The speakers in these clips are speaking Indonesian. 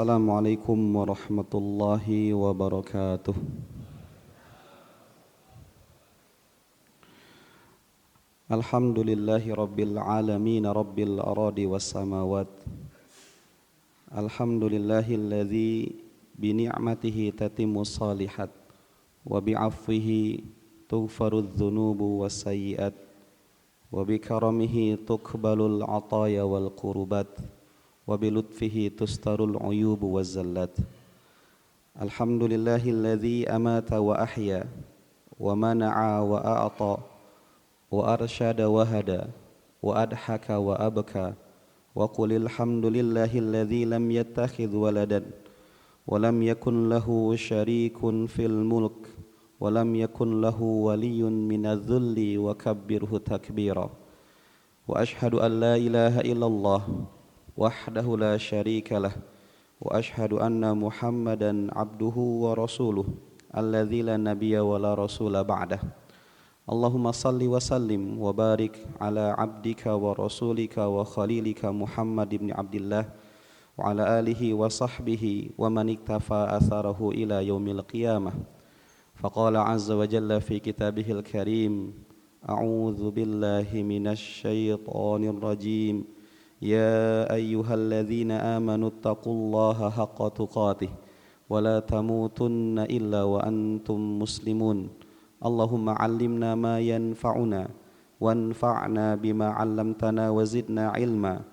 Assalamualaikum warahmatullahi wabarakatuh. Alhamdulillahi rabbil alamin rabbil aradi was samawat. Alhamdulillahilladzi bi ni'matihi tatimmu shalihat wa bi 'afwihi tughfarudz dzunubu was sayyi'at wa bi karamihi tuqbalul 'ataya wal qurbat wa bi lutfihi tustarul 'uyubu waz zallat. Alhamdulillahilladzi amata wa ahya wa mana'a wa a'ta wa arsyada wa hada wa adhaka wa abka wa qulil hamdulillahilladzi lam yattakhidh waladan wa lam yakun lahu syarikun fil mulk wa lam yakun lahu waliyyun minadh-dhulli wa kabbirhu takbira. Wa ashhadu an la ilaha illallah wahdahu la syarika lah wa ashhadu anna Muhammadan abduhu wa rasuluh alladzi la nabiyya wa la rasula ba'dah. Allahumma salli wa sallim wa barik ala abdika wa rasulika wa khalilika Muhammad ibn Abdillah wa ala alihi wa sahbihi wa man iktafa atharahu ila yaumil qiyamah. Faqala azza wa jalla fi kitabihil karim, a'udzu billahi minasy syaithanir rajim. Ya ayyuhalladzina amanu taqullaha haqqa tuqatih wa la tamutunna illa wa antum muslimun. Allahumma 'allimna ma yanfa'una wanfa'na bima 'allamtana wa zidna 'ilma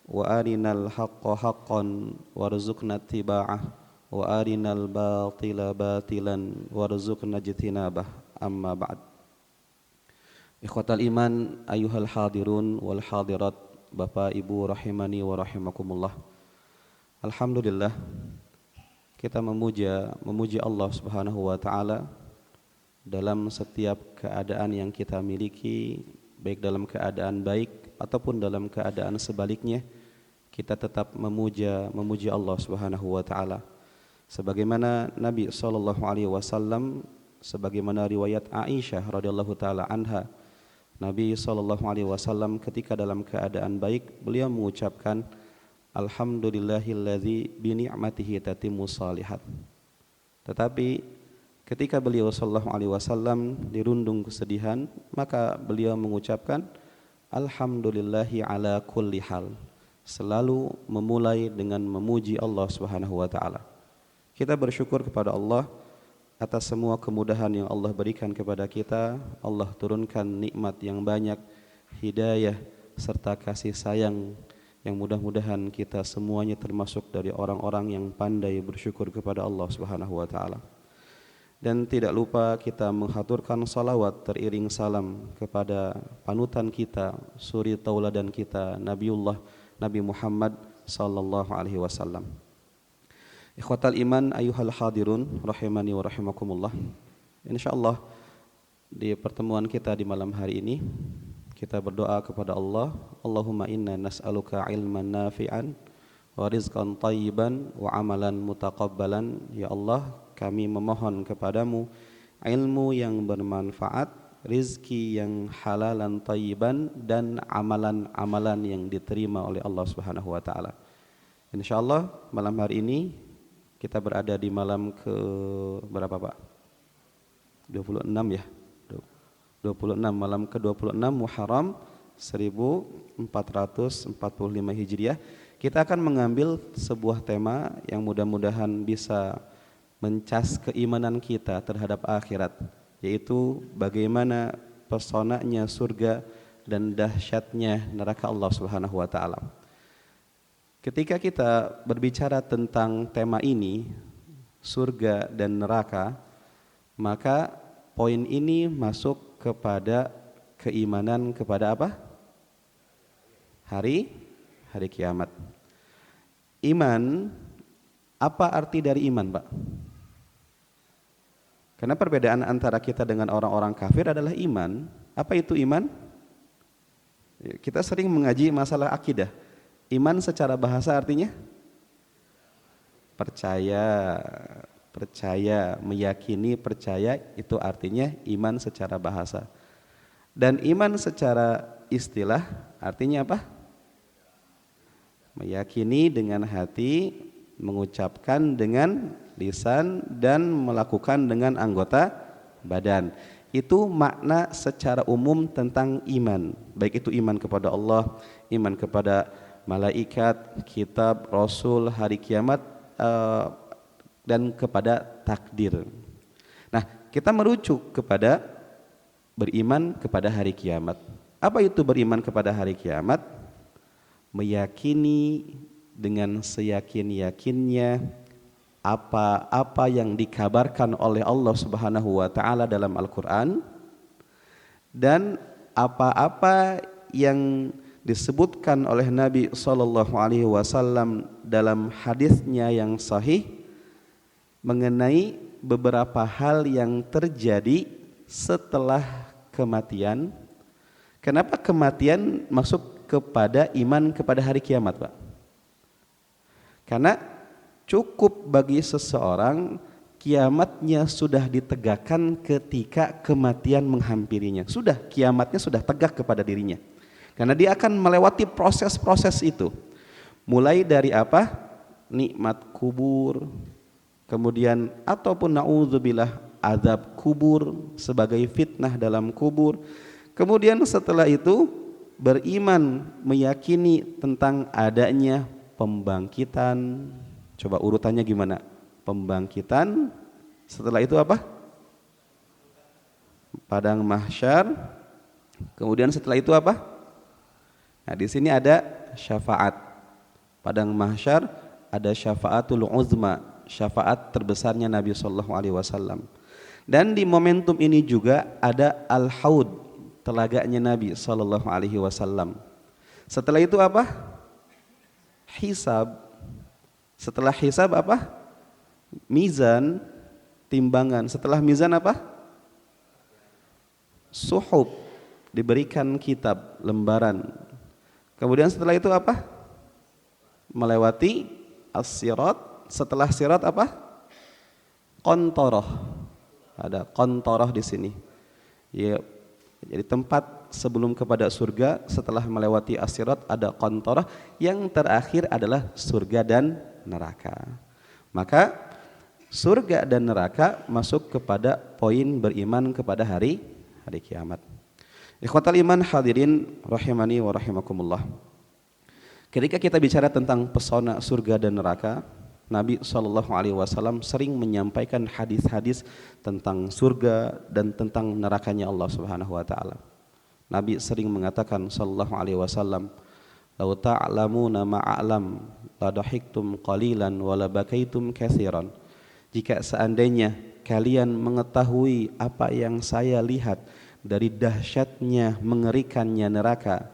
wa arinal haqqa haqqan warzuqna ittiba'ah wa arinal batila batilan warzuqna ijtinabah. Amma ba'd. Ikhwatal iman, ayyuhal hadirun wal hadirat, Bapak Ibu rahimani wa rahimakumullah. Alhamdulillah, kita memuji Allah Subhanahu wa taala dalam setiap keadaan yang kita miliki, baik dalam keadaan baik ataupun dalam keadaan sebaliknya, kita tetap memuji Allah Subhanahu wa taala. Sebagaimana Nabi sallallahu alaihi wasallam, sebagaimana riwayat Aisyah radhiyallahu taala anha, Nabi sallallahu alaihi wasallam ketika dalam keadaan baik, beliau mengucapkan alhamdulillahilladzi bi ni'matihi tatimmu shalihat. Tetapi ketika beliau sallallahu alaihi wasallam dirundung kesedihan, maka beliau mengucapkan alhamdulillahi ala kulli hal, selalu memulai dengan memuji Allah Subhanahu wa taala. Kita bersyukur kepada Allah atas semua kemudahan yang Allah berikan kepada kita. Allah turunkan nikmat yang banyak, hidayah serta kasih sayang yang mudah-mudahan kita semuanya termasuk dari orang-orang yang pandai bersyukur kepada Allah Subhanahu wa taala. Dan tidak lupa kita menghaturkan salawat teriring salam kepada panutan kita, suri tauladan kita, Nabiullah Nabi Muhammad sallallahu alaihi wasallam. Ikhwatal iman, ayyuhal hadirun rahimani wa rahimakumullah. Insyaallah di pertemuan kita di malam hari ini kita berdoa kepada Allah, Allahumma inna nas'aluka ilman nafi'an wa rizqan thayyiban wa amalan mutaqabbalan. Ya Allah, kami memohon kepadamu ilmu yang bermanfaat, rizki yang halalan thayyiban, dan amalan-amalan yang diterima oleh Allah Subhanahu wa taala. Insyaallah malam hari ini kita berada di malam ke berapa Pak? 26 ya. 26, malam ke-26 Muharram 1445 Hijriah. Kita akan mengambil sebuah tema yang mudah-mudahan bisa mencas keimanan kita terhadap akhirat, yaitu bagaimana pesonanya surga dan dahsyatnya neraka Allah Subhanahu wa taala. Ketika kita berbicara tentang tema ini, surga dan neraka, maka poin ini masuk kepada keimanan kepada apa? Hari kiamat. Iman, apa arti dari iman, Pak? Karena perbedaan antara kita dengan orang-orang kafir adalah iman. Apa itu iman? Kita sering mengaji masalah akidah. Iman secara bahasa artinya percaya, meyakini, percaya, itu artinya iman secara bahasa. Dan iman secara istilah artinya apa? Meyakini dengan hati, mengucapkan dengan lisan dan melakukan dengan anggota badan. Itu makna secara umum tentang iman, baik itu iman kepada Allah, iman kepada malaikat, kitab, rasul, hari kiamat, dan kepada takdir. Nah, kita merujuk kepada beriman kepada hari kiamat. Apa itu beriman kepada hari kiamat? Meyakini dengan seyakin-yakinnya apa-apa yang dikabarkan oleh Allah Subhanahu wa taala dalam Al-Qur'an dan apa-apa yang disebutkan oleh Nabi sallallahu alaihi wasallam dalam hadisnya yang sahih mengenai beberapa hal yang terjadi setelah kematian. Kenapa kematian masuk kepada iman kepada hari kiamat, Pak? Karena cukup bagi seseorang kiamatnya sudah ditegakkan ketika kematian menghampirinya. Sudah, kiamatnya sudah tegak kepada dirinya. Karena dia akan melewati proses-proses itu. Mulai dari apa? Nikmat kubur, kemudian ataupun na'udzubillah azab kubur sebagai fitnah dalam kubur. Kemudian setelah itu beriman, meyakini tentang adanya pembangkitan. Coba urutannya gimana? Pembangkitan, setelah itu apa? Padang mahsyar. Kemudian setelah itu apa? Nah, di sini ada syafaat. Padang mahsyar ada syafaatul uzma, syafaat terbesarnya Nabi sallallahu alaihi wasallam. Dan di momentum ini juga ada al-haud, telaganya Nabi sallallahu alaihi wasallam. Setelah itu apa? Hisab. Setelah hisab apa? Mizan, timbangan. Setelah mizan apa? Suhub, diberikan kitab, lembaran. Kemudian setelah itu apa? Melewati as-sirat. Setelah sirat apa? Qantoroh. Ada qantoroh di sini. Ya, jadi tempat sebelum kepada surga, setelah melewati as-sirat ada qantoroh, yang terakhir adalah surga dan neraka. Maka surga dan neraka masuk kepada poin beriman kepada hari kiamat. Ikhwatal iman hadirin rahimani wa rahimakumullah. Ketika kita bicara tentang pesona surga dan neraka, Nabi SAW sering menyampaikan hadis-hadis tentang surga dan tentang nerakanya Allah Subhanahu wa taala. Nabi sering mengatakan sallallahu alaihi wasallam, "Lau ta'lamuna ma a'lam la dahiktum qalilan wa la bakaitum katsiran." Jika seandainya kalian mengetahui apa yang saya lihat dari dahsyatnya, mengerikannya neraka,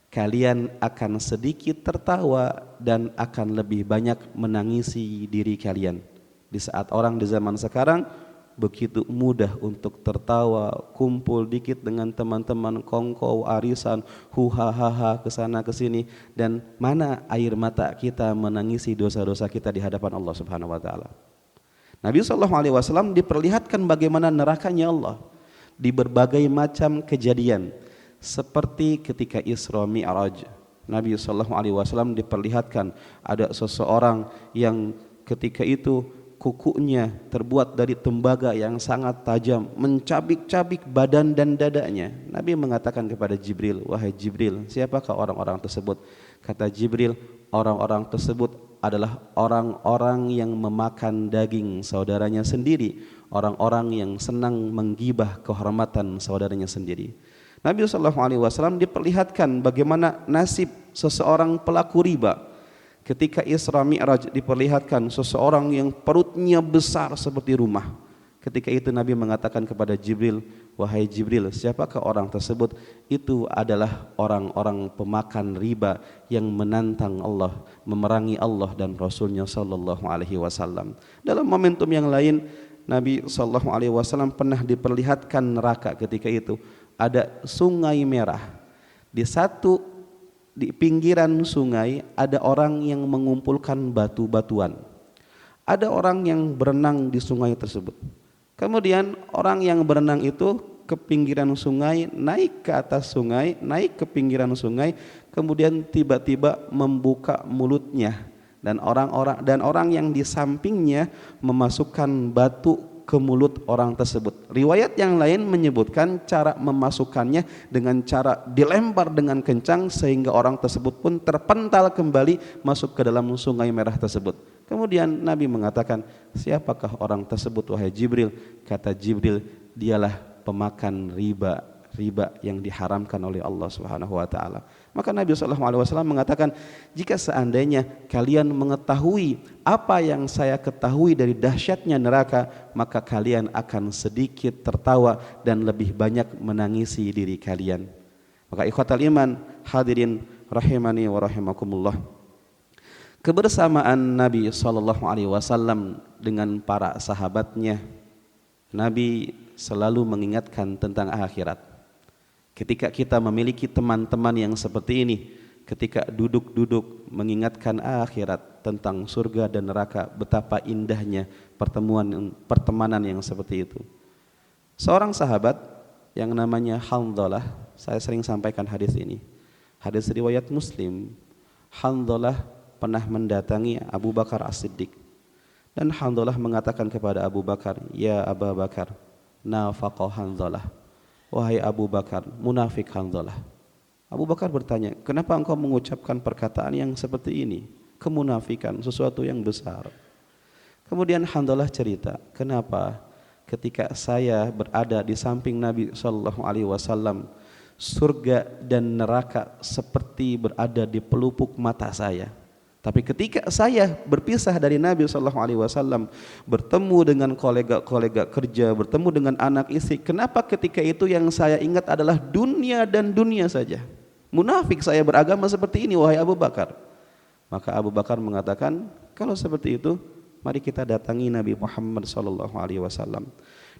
kalian akan sedikit tertawa dan akan lebih banyak menangisi diri kalian. Di saat orang di zaman sekarang begitu mudah untuk tertawa, kumpul dikit dengan teman-teman, kongkow, arisan, huhahaha kesana kesini, dan mana air mata kita menangisi dosa-dosa kita di hadapan Allah Subhanahu wa taala. Nabi SAW diperlihatkan bagaimana nerakanya Allah di berbagai macam kejadian. Seperti ketika Isra Mi'raj, Nabi SAW diperlihatkan ada seseorang yang ketika itu kukunya terbuat dari tembaga yang sangat tajam, mencabik-cabik badan dan dadanya. Nabi mengatakan kepada Jibril, "Wahai Jibril, siapakah orang-orang tersebut?" Kata Jibril, "Orang-orang tersebut adalah orang-orang yang memakan daging saudaranya sendiri, orang-orang yang senang menggibah kehormatan saudaranya sendiri." Nabi SAW diperlihatkan bagaimana nasib seseorang pelaku riba. Ketika Isra Mi'raj diperlihatkan seseorang yang perutnya besar seperti rumah. Ketika itu Nabi mengatakan kepada Jibril, "Wahai Jibril, siapakah orang tersebut?" Itu adalah orang-orang pemakan riba yang menantang Allah, memerangi Allah dan Rasulnya sallallahu alaihi wasallam. Dalam momentum yang lain, Nabi sallallahu alaihi wasallam pernah diperlihatkan neraka ketika itu. Ada sungai merah. Di pinggiran sungai ada orang yang mengumpulkan batu-batuan. Ada orang yang berenang di sungai tersebut. Kemudian orang yang berenang itu ke pinggiran sungai, naik ke atas sungai, naik ke pinggiran sungai, kemudian tiba-tiba membuka mulutnya dan orang yang di sampingnya memasukkan batu ke mulut orang tersebut. Riwayat yang lain menyebutkan cara memasukkannya dengan cara dilempar dengan kencang sehingga orang tersebut pun terpental kembali masuk ke dalam sungai merah tersebut. Kemudian Nabi mengatakan, siapakah orang tersebut wahai Jibril? Kata Jibril, dialah pemakan riba yang diharamkan oleh Allah Subhanahu wa taala. Maka Nabi SAW mengatakan, jika seandainya kalian mengetahui apa yang saya ketahui dari dahsyatnya neraka, maka kalian akan sedikit tertawa dan lebih banyak menangisi diri kalian. Maka ikhwatal iman, hadirin rahimani wa rahimakumullah, kebersamaan Nabi SAW dengan para sahabatnya, Nabi selalu mengingatkan tentang akhirat. Ketika kita memiliki teman-teman yang seperti ini, ketika duduk-duduk mengingatkan akhirat tentang surga dan neraka, betapa indahnya pertemanan yang seperti itu. Seorang sahabat yang namanya Handhalah, saya sering sampaikan hadis ini, hadis riwayat Muslim. Handhalah pernah mendatangi Abu Bakar As-Siddiq, dan Handhalah mengatakan kepada Abu Bakar, ya Abu Bakar, nafaqa Handhalah, wahai Abu Bakar, munafik Handhalah. Abu Bakar bertanya, kenapa engkau mengucapkan perkataan yang seperti ini? Kemunafikan, sesuatu yang besar. Kemudian Handhalah cerita, kenapa ketika saya berada di samping Nabi SAW, surga dan neraka seperti berada di pelupuk mata saya. Tapi ketika saya berpisah dari Nabi SAW, bertemu dengan kolega-kolega kerja, bertemu dengan anak istri, kenapa ketika itu yang saya ingat adalah dunia dan dunia saja? Munafik saya beragama seperti ini, wahai Abu Bakar. Maka Abu Bakar mengatakan, kalau seperti itu, mari kita datangi Nabi Muhammad SAW.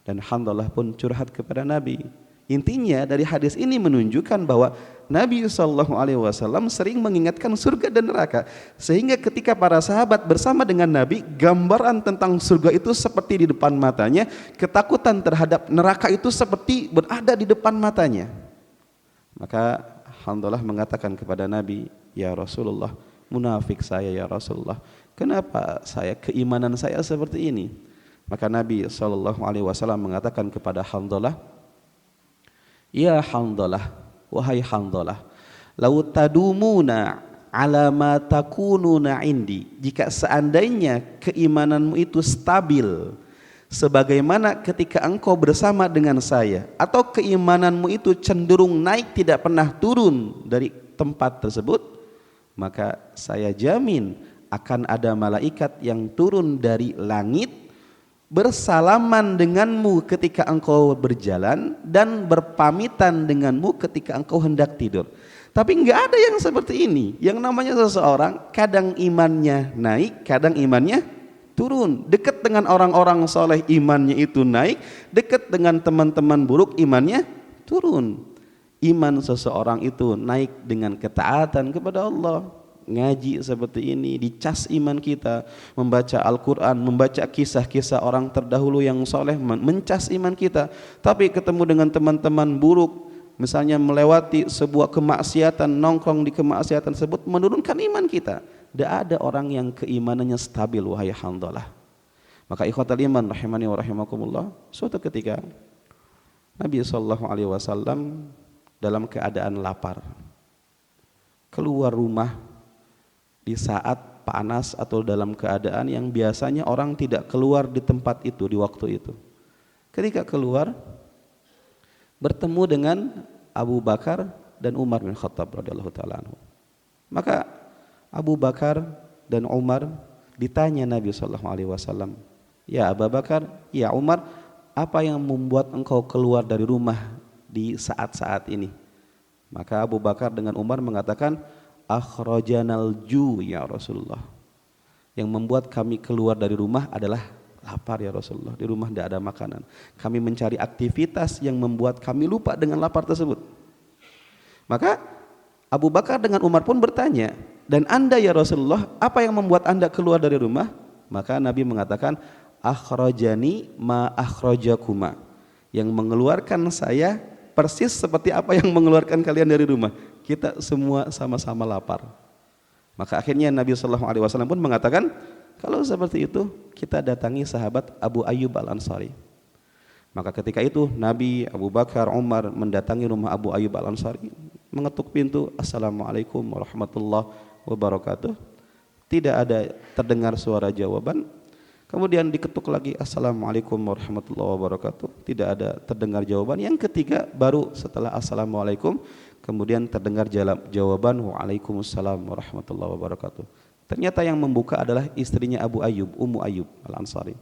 Dan Handhalah pun curhat kepada Nabi. Intinya dari hadis ini menunjukkan bahwa Nabi SAW sering mengingatkan surga dan neraka, sehingga ketika para sahabat bersama dengan Nabi, gambaran tentang surga itu seperti di depan matanya, ketakutan terhadap neraka itu seperti berada di depan matanya. Maka Handhalah mengatakan kepada Nabi, ya Rasulullah, munafik saya ya Rasulullah, kenapa keimanan saya seperti ini? Maka Nabi SAW mengatakan kepada Handhalah, ya Handhalah, wahai Handhalah, lau tadumuna ala ma takununa indi, jika seandainya keimananmu itu stabil sebagaimana ketika engkau bersama dengan saya, atau keimananmu itu cenderung naik tidak pernah turun dari tempat tersebut, maka saya jamin akan ada malaikat yang turun dari langit bersalaman denganmu ketika engkau berjalan dan berpamitan denganmu ketika engkau hendak tidur. Tapi enggak ada yang seperti ini. Yang namanya seseorang kadang imannya naik, kadang imannya turun. Dekat dengan orang-orang soleh imannya itu naik, dekat dengan teman-teman buruk imannya turun. Iman seseorang itu naik dengan ketaatan kepada Allah, ngaji seperti ini, dicas iman kita, membaca Al-Quran, membaca kisah-kisah orang terdahulu yang soleh, mencas iman kita. Tapi ketemu dengan teman-teman buruk, misalnya melewati sebuah kemaksiatan, nongkrong di kemaksiatan tersebut, menurunkan iman kita. Tidak ada orang yang keimanannya stabil, wahai Handhalah. Maka ikhwatal iman rahimani wa rahimakumullah, suatu ketika Nabi SAW dalam keadaan lapar, keluar rumah di saat panas atau dalam keadaan yang biasanya orang tidak keluar di tempat itu di waktu itu. Ketika keluar, bertemu dengan Abu Bakar dan Umar bin Khattab radhiyallahu taala anhu. Maka Abu Bakar dan Umar ditanya Nabi SAW, ya Abu Bakar, ya Umar, apa yang membuat engkau keluar dari rumah di saat-saat ini? Maka Abu Bakar dengan Umar mengatakan, akhrajanal ju ya Rasulullah, yang membuat kami keluar dari rumah adalah lapar ya Rasulullah. Di rumah tidak ada makanan, kami mencari aktivitas yang membuat kami lupa dengan lapar tersebut. Maka Abu Bakar dengan Umar pun bertanya, dan anda ya Rasulullah, apa yang membuat anda keluar dari rumah? Maka Nabi mengatakan, akhrajani ma akhrajakuma, yang mengeluarkan saya persis seperti apa yang mengeluarkan kalian dari rumah. Kita semua sama-sama lapar. Maka akhirnya Nabi Shallallahu Alaihi Wasallam pun mengatakan, kalau seperti itu kita datangi sahabat Abu Ayyub Al Ansari. Maka ketika itu Nabi, Abu Bakar, Umar mendatangi rumah Abu Ayyub Al Ansari, mengetuk pintu, Assalamualaikum warahmatullahi wabarakatuh. Tidak ada terdengar suara jawaban. Kemudian diketuk lagi, Assalamualaikum warahmatullahi wabarakatuh. Tidak ada terdengar jawaban. Yang ketiga baru setelah Assalamualaikum kemudian terdengar jawaban, Waalaikumsalam warahmatullahi wabarakatuh. Ternyata yang membuka adalah istrinya Abu Ayyub, Ummu Ayyub Al Ansari.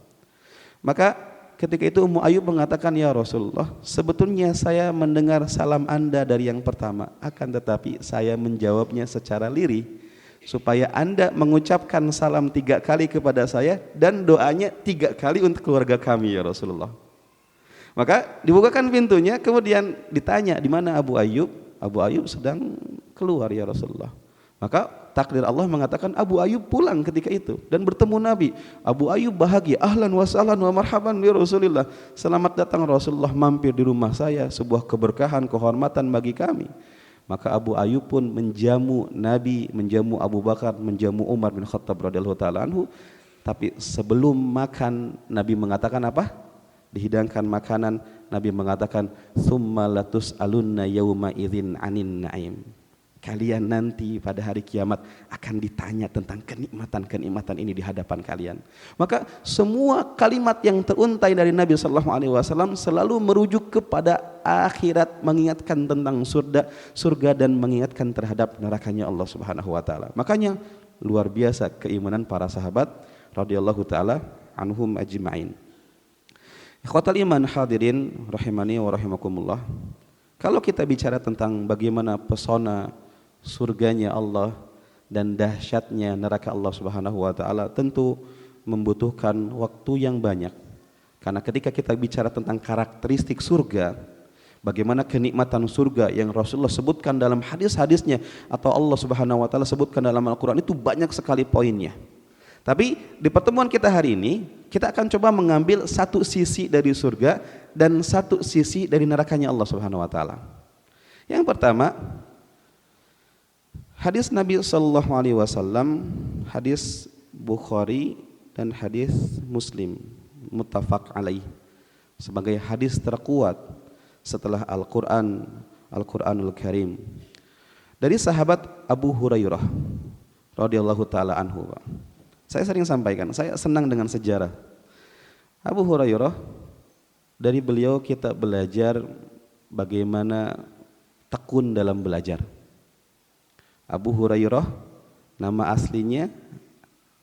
Maka ketika itu Ummu Ayyub mengatakan, ya Rasulullah, sebetulnya saya mendengar salam Anda dari yang pertama, akan tetapi saya menjawabnya secara lirih supaya Anda mengucapkan salam 3 kali kepada saya dan doanya 3 kali untuk keluarga kami ya Rasulullah. Maka dibukakan pintunya, kemudian ditanya, di mana Abu Ayyub? Abu Ayyub sedang keluar ya Rasulullah. Maka takdir Allah mengatakan Abu Ayyub pulang ketika itu dan bertemu Nabi. Abu Ayyub bahagia, ahlan wa sahlan wa marhaban bi Rasulillah. Selamat datang Rasulullah mampir di rumah saya, sebuah keberkahan, kehormatan bagi kami. Maka Abu Ayyub pun menjamu Nabi, menjamu Abu Bakar, menjamu Umar bin Khattab radhiyallahu taala anhu. Tapi sebelum makan Nabi mengatakan apa? Dihidangkan makanan, Nabi mengatakan summa latus alunna yauma idzin anin naim. Kalian nanti pada hari kiamat akan ditanya tentang kenikmatan-kenikmatan ini di hadapan kalian. Maka semua kalimat yang teruntai dari Nabi Sallallahu Alaihi Wasallam selalu merujuk kepada akhirat, mengingatkan tentang surga dan mengingatkan terhadap nerakanya Allah Subhanahu Wa Taala. Makanya luar biasa keimanan para sahabat radhiyallahu taala anhum ajma'in. Ikhwatal iman hadirin rahimani wa rahimakumullah. Kalau kita bicara tentang bagaimana pesona surganya Allah dan dahsyatnya neraka Allah Subhanahu wa taala, tentu membutuhkan waktu yang banyak. Karena ketika kita bicara tentang karakteristik surga, bagaimana kenikmatan surga yang Rasulullah sebutkan dalam hadis-hadisnya atau Allah Subhanahu wa taala sebutkan dalam Al-Qur'an, itu banyak sekali poinnya. Tapi di pertemuan kita hari ini, kita akan coba mengambil satu sisi dari surga dan satu sisi dari nerakanya Allah Subhanahu wa taala. Yang pertama, hadis Nabi Sallallahu Alaihi Wasallam, hadis Bukhari dan hadis Muslim, muttafaq alaih, sebagai hadis terkuat setelah Al-Quranul Karim, dari sahabat Abu Hurairah radhiyallahu taala anhu. Saya sering sampaikan, saya senang dengan sejarah Abu Hurairah. Dari beliau kita belajar bagaimana tekun dalam belajar. Abu Hurairah, nama aslinya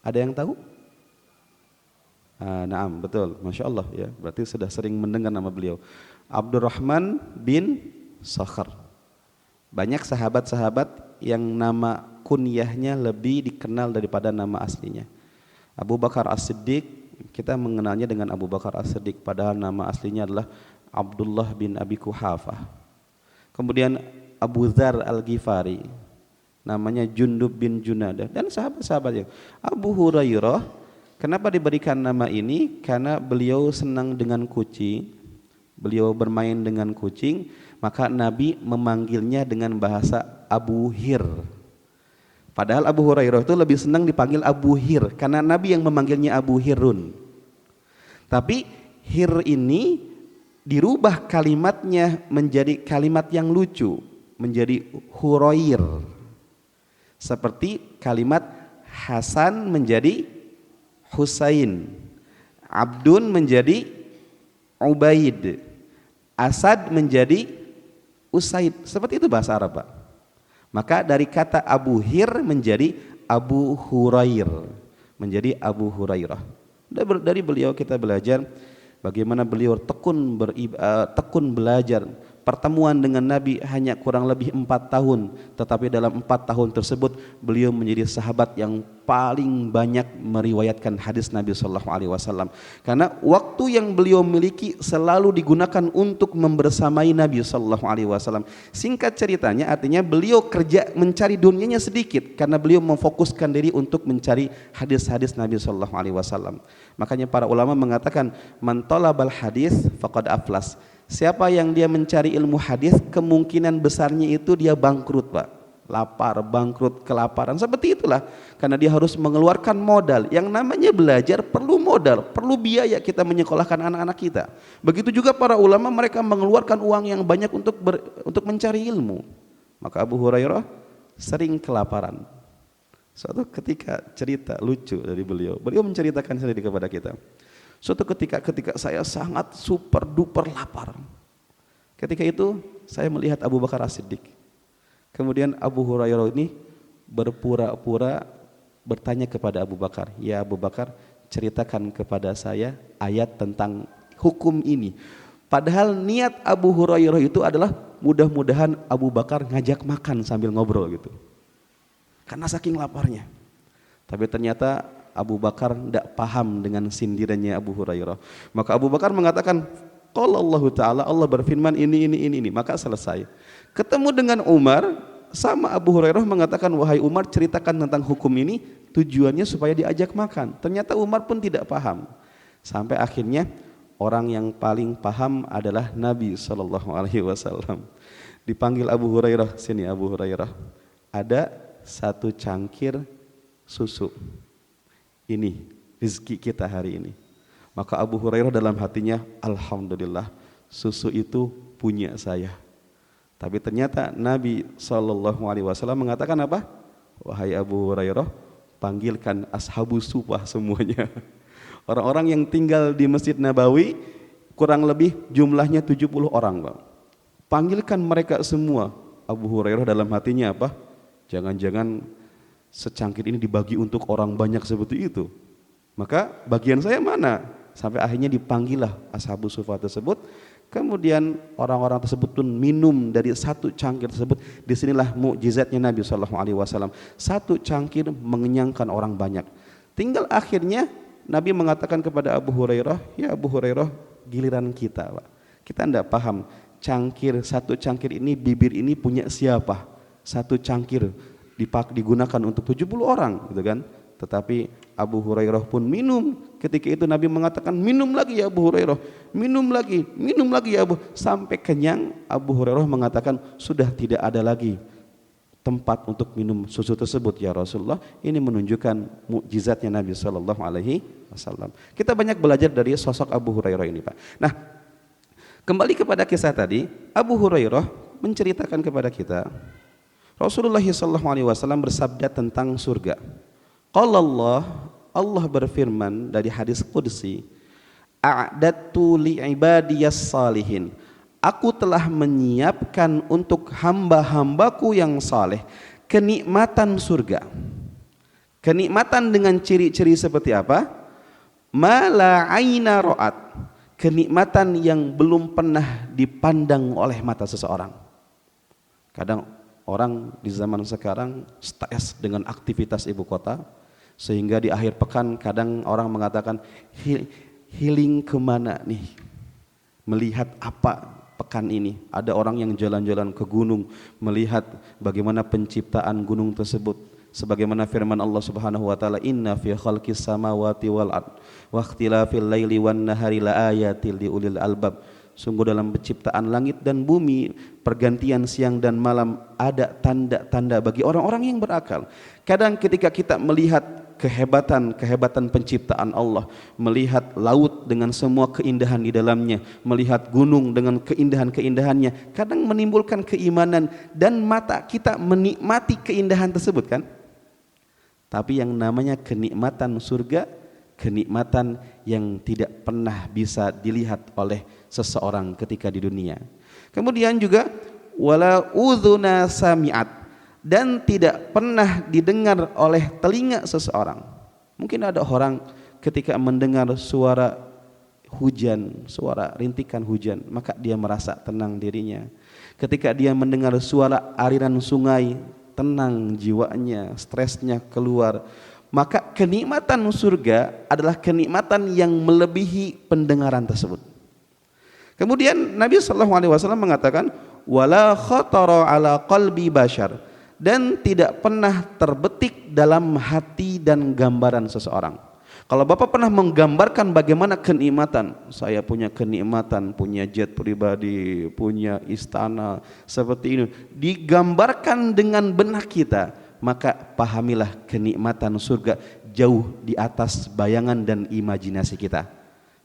ada yang tahu? Naam, betul, Masya Allah ya. Berarti sudah sering mendengar nama beliau. Abdurrahman bin Sakhar. Banyak sahabat-sahabat yang nama kunyahnya lebih dikenal daripada nama aslinya. Abu Bakar As-Siddiq, kita mengenalnya dengan Abu Bakar As-Siddiq, padahal nama aslinya adalah Abdullah bin Abi Quhafah. Kemudian Abu Dzar Al-Ghifari, namanya Jundub bin Junadah, dan sahabat-sahabatnya. Abu Hurairah, kenapa diberikan nama ini? Karena beliau senang dengan kucing, beliau bermain dengan kucing, maka Nabi memanggilnya dengan bahasa Abu Hir. Padahal Abu Hurairah itu lebih senang dipanggil Abu Hir, karena Nabi yang memanggilnya Abu Hirun. Tapi Hir ini dirubah kalimatnya menjadi kalimat yang lucu, menjadi Hurair. Seperti kalimat Hasan menjadi Husain, Abdun menjadi Ubaid, Asad menjadi Usaid. Seperti itu bahasa Arab, Pak. Maka dari kata Abu Hir menjadi Abu Hurair, menjadi Abu Hurairah. Dari beliau kita belajar bagaimana beliau tekun belajar. Pertemuan dengan Nabi hanya kurang lebih 4 tahun, tetapi dalam 4 tahun tersebut beliau menjadi sahabat yang paling banyak meriwayatkan hadis Nabi Sallallahu Alaihi Wasallam. Karena waktu yang beliau miliki selalu digunakan untuk membersamai Nabi Sallallahu Alaihi Wasallam. Singkat ceritanya, artinya beliau kerja mencari dunianya sedikit, karena beliau memfokuskan diri untuk mencari hadis-hadis Nabi Sallallahu Alaihi Wasallam. Makanya para ulama mengatakan, man talabal hadis faqad aflas. Siapa yang dia mencari ilmu hadis, kemungkinan besarnya itu dia bangkrut, Pak. lapar, bangkrut, kelaparan. Seperti itulah, karena dia harus mengeluarkan modal. Yang namanya belajar perlu modal, perlu biaya kita menyekolahkan anak-anak kita. Begitu juga para ulama, mereka mengeluarkan uang yang banyak untuk mencari ilmu. Maka Abu Hurairah sering kelaparan. Suatu ketika cerita lucu dari beliau menceritakan sendiri kepada kita. Suatu ketika saya sangat super duper lapar. Ketika itu saya melihat Abu Bakar As-Siddiq. Kemudian Abu Hurairah ini berpura-pura bertanya kepada Abu Bakar, "Ya Abu Bakar, ceritakan kepada saya ayat tentang hukum ini." Padahal niat Abu Hurairah itu adalah mudah-mudahan Abu Bakar ngajak makan sambil ngobrol gitu. Karena saking laparnya. Tapi ternyata Abu Bakar tidak paham dengan sindirannya Abu Hurairah. Maka Abu Bakar mengatakan, "Qala Allah Ta'ala, Allah berfirman ini. Maka selesai. Ketemu dengan Umar, sama Abu Hurairah mengatakan, "Wahai Umar, ceritakan tentang hukum ini." Tujuannya supaya diajak makan. Ternyata Umar pun tidak paham. Sampai akhirnya orang yang paling paham adalah Nabi SAW. Dipanggil Abu Hurairah, "Sini Abu Hurairah, ada satu cangkir susu. Ini rezeki kita hari ini." Maka Abu Hurairah dalam hatinya, "Alhamdulillah, susu itu punya saya." Tapi ternyata Nabi SAW mengatakan apa? "Wahai Abu Hurairah, panggilkan ashabus sufah semuanya." Orang-orang yang tinggal di Masjid Nabawi kurang lebih jumlahnya 70 orang, Bang. Panggilkan mereka semua. Abu Hurairah dalam hatinya apa? Jangan-jangan secangkir ini dibagi untuk orang banyak seperti itu. Maka bagian saya mana? Sampai akhirnya dipanggillah ashabus sufah tersebut. Kemudian orang-orang tersebut pun minum dari satu cangkir tersebut. Disinilah mukjizatnya Nabi SAW. Satu cangkir mengenyangkan orang banyak. Tinggal akhirnya Nabi mengatakan kepada Abu Hurairah, "Ya Abu Hurairah, giliran kita, Pak. Kita tidak paham satu cangkir ini, bibir ini punya siapa? Satu cangkir digunakan untuk 70 orang, gitu kan?" Tetapi Abu Hurairah pun minum. Ketika itu Nabi mengatakan, "Minum lagi ya Abu Hurairah, minum lagi ya Abu." Sampai kenyang. Abu Hurairah mengatakan, "Sudah tidak ada lagi tempat untuk minum susu tersebut ya Rasulullah." Ini menunjukkan mukjizatnya Nabi SAW. Kita banyak belajar dari sosok Abu Hurairah ini, Pak. Nah, kembali kepada kisah tadi, Abu Hurairah menceritakan kepada kita, Rasulullah SAW bersabda tentang surga. Qala Allah berfirman dari hadis qudsi, "A'dadtu li'ibadiyas salihin." Aku telah menyiapkan untuk hamba-hambaku yang saleh kenikmatan surga. Kenikmatan dengan ciri-ciri seperti apa? Ma la aina ra'at. Kenikmatan yang belum pernah dipandang oleh mata seseorang. Kadang orang di zaman sekarang stres dengan aktivitas ibu kota, sehingga di akhir pekan kadang orang mengatakan, healing kemana nih? Melihat apa pekan ini? Ada orang yang jalan-jalan ke gunung, melihat bagaimana penciptaan gunung tersebut. Sebagaimana firman Allah Subhanahu wa taala, "Inna fi khalqis samawati wal ard wa ikhtilafil laili wan nahari laayatil liulil albab." Sungguh dalam penciptaan langit dan bumi, pergantian siang dan malam, ada tanda-tanda bagi orang-orang yang berakal. Kadang ketika kita melihat kehebatan penciptaan Allah, melihat laut dengan semua keindahan di dalamnya, melihat gunung dengan keindahan-keindahannya, kadang menimbulkan keimanan dan mata kita menikmati keindahan tersebut, kan? Tapi yang namanya kenikmatan surga, kenikmatan yang tidak pernah bisa dilihat oleh seseorang ketika di dunia. Kemudian juga wala udhuna sami'at, dan tidak pernah didengar oleh telinga seseorang. Mungkin ada orang ketika mendengar suara hujan, suara rintikan hujan, maka dia merasa tenang dirinya. Ketika dia mendengar suara aliran sungai, tenang jiwanya, stresnya keluar. Maka kenikmatan surga adalah kenikmatan yang melebihi pendengaran tersebut. Kemudian Nabi SAW mengatakan, wala khatara ala qalbi bashar, dan tidak pernah terbetik dalam hati dan gambaran seseorang. Kalau Bapak pernah menggambarkan bagaimana kenikmatan, saya punya kenikmatan, punya jet pribadi, punya istana seperti ini, digambarkan dengan benak kita, maka pahamilah kenikmatan surga jauh di atas bayangan dan imajinasi kita.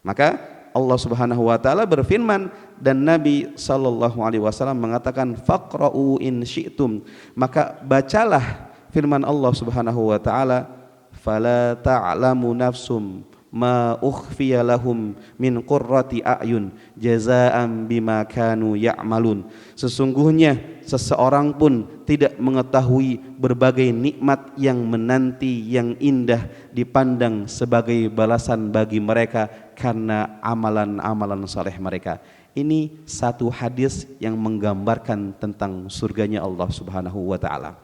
Maka Allah Subhanahu wa taala berfirman dan Nabi sallallahu alaihi wasallam mengatakan faqra'u in syi'tum, maka bacalah firman Allah Subhanahu wa taala fala ta'lamu nafsum ma ukhfiya lahum min qurrati a'yun jazaa'an bima kanu ya'malun. Sesungguhnya seseorang pun tidak mengetahui berbagai nikmat yang menanti yang indah dipandang sebagai balasan bagi mereka karena amalan-amalan saleh mereka. Ini satu hadis yang menggambarkan tentang surganya Allah Subhanahu wa taala.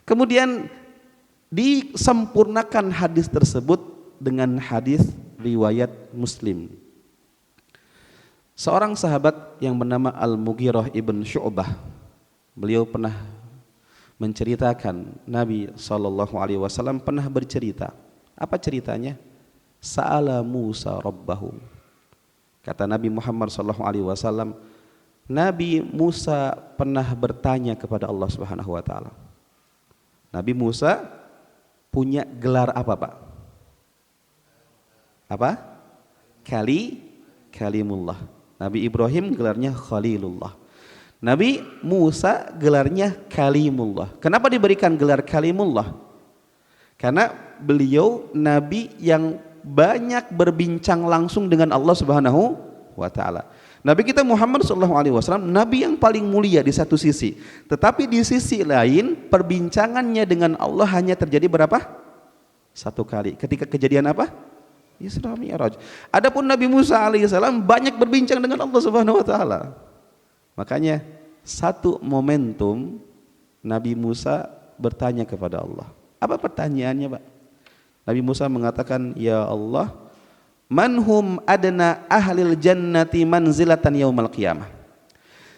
Kemudian disempurnakan hadis tersebut dengan hadis riwayat Muslim. Seorang sahabat yang bernama Al-Mughirah ibn Syu'bah, beliau pernah menceritakan Nabi SAW pernah bercerita. Apa ceritanya? Sa'ala Musa Rabbahu. Kata Nabi Muhammad SAW, Nabi Musa pernah bertanya kepada Allah Subhanahu wa taala. Nabi Musa punya gelar apa, Pak? Apa? Kalimullah. Nabi Ibrahim gelarnya Khalilullah. Nabi Musa gelarnya Kalimullah. Kenapa diberikan gelar Kalimullah? Karena beliau nabi yang banyak berbincang langsung dengan Allah Subhanahu wa taala. Nabi kita Muhammad SAW nabi yang paling mulia di satu sisi, tetapi di sisi lain perbincangannya dengan Allah hanya terjadi berapa? Satu kali. Ketika kejadian apa? Isra Mi'raj. Adapun Nabi Musa alaihissalam banyak berbincang dengan Allah Subhanahu wa taala. Makanya satu momentum Nabi Musa bertanya kepada Allah. Apa pertanyaannya, Pak? Nabi Musa mengatakan, "Ya Allah, manhum adna ahlil jannati manzilatan yaumal qiyamah."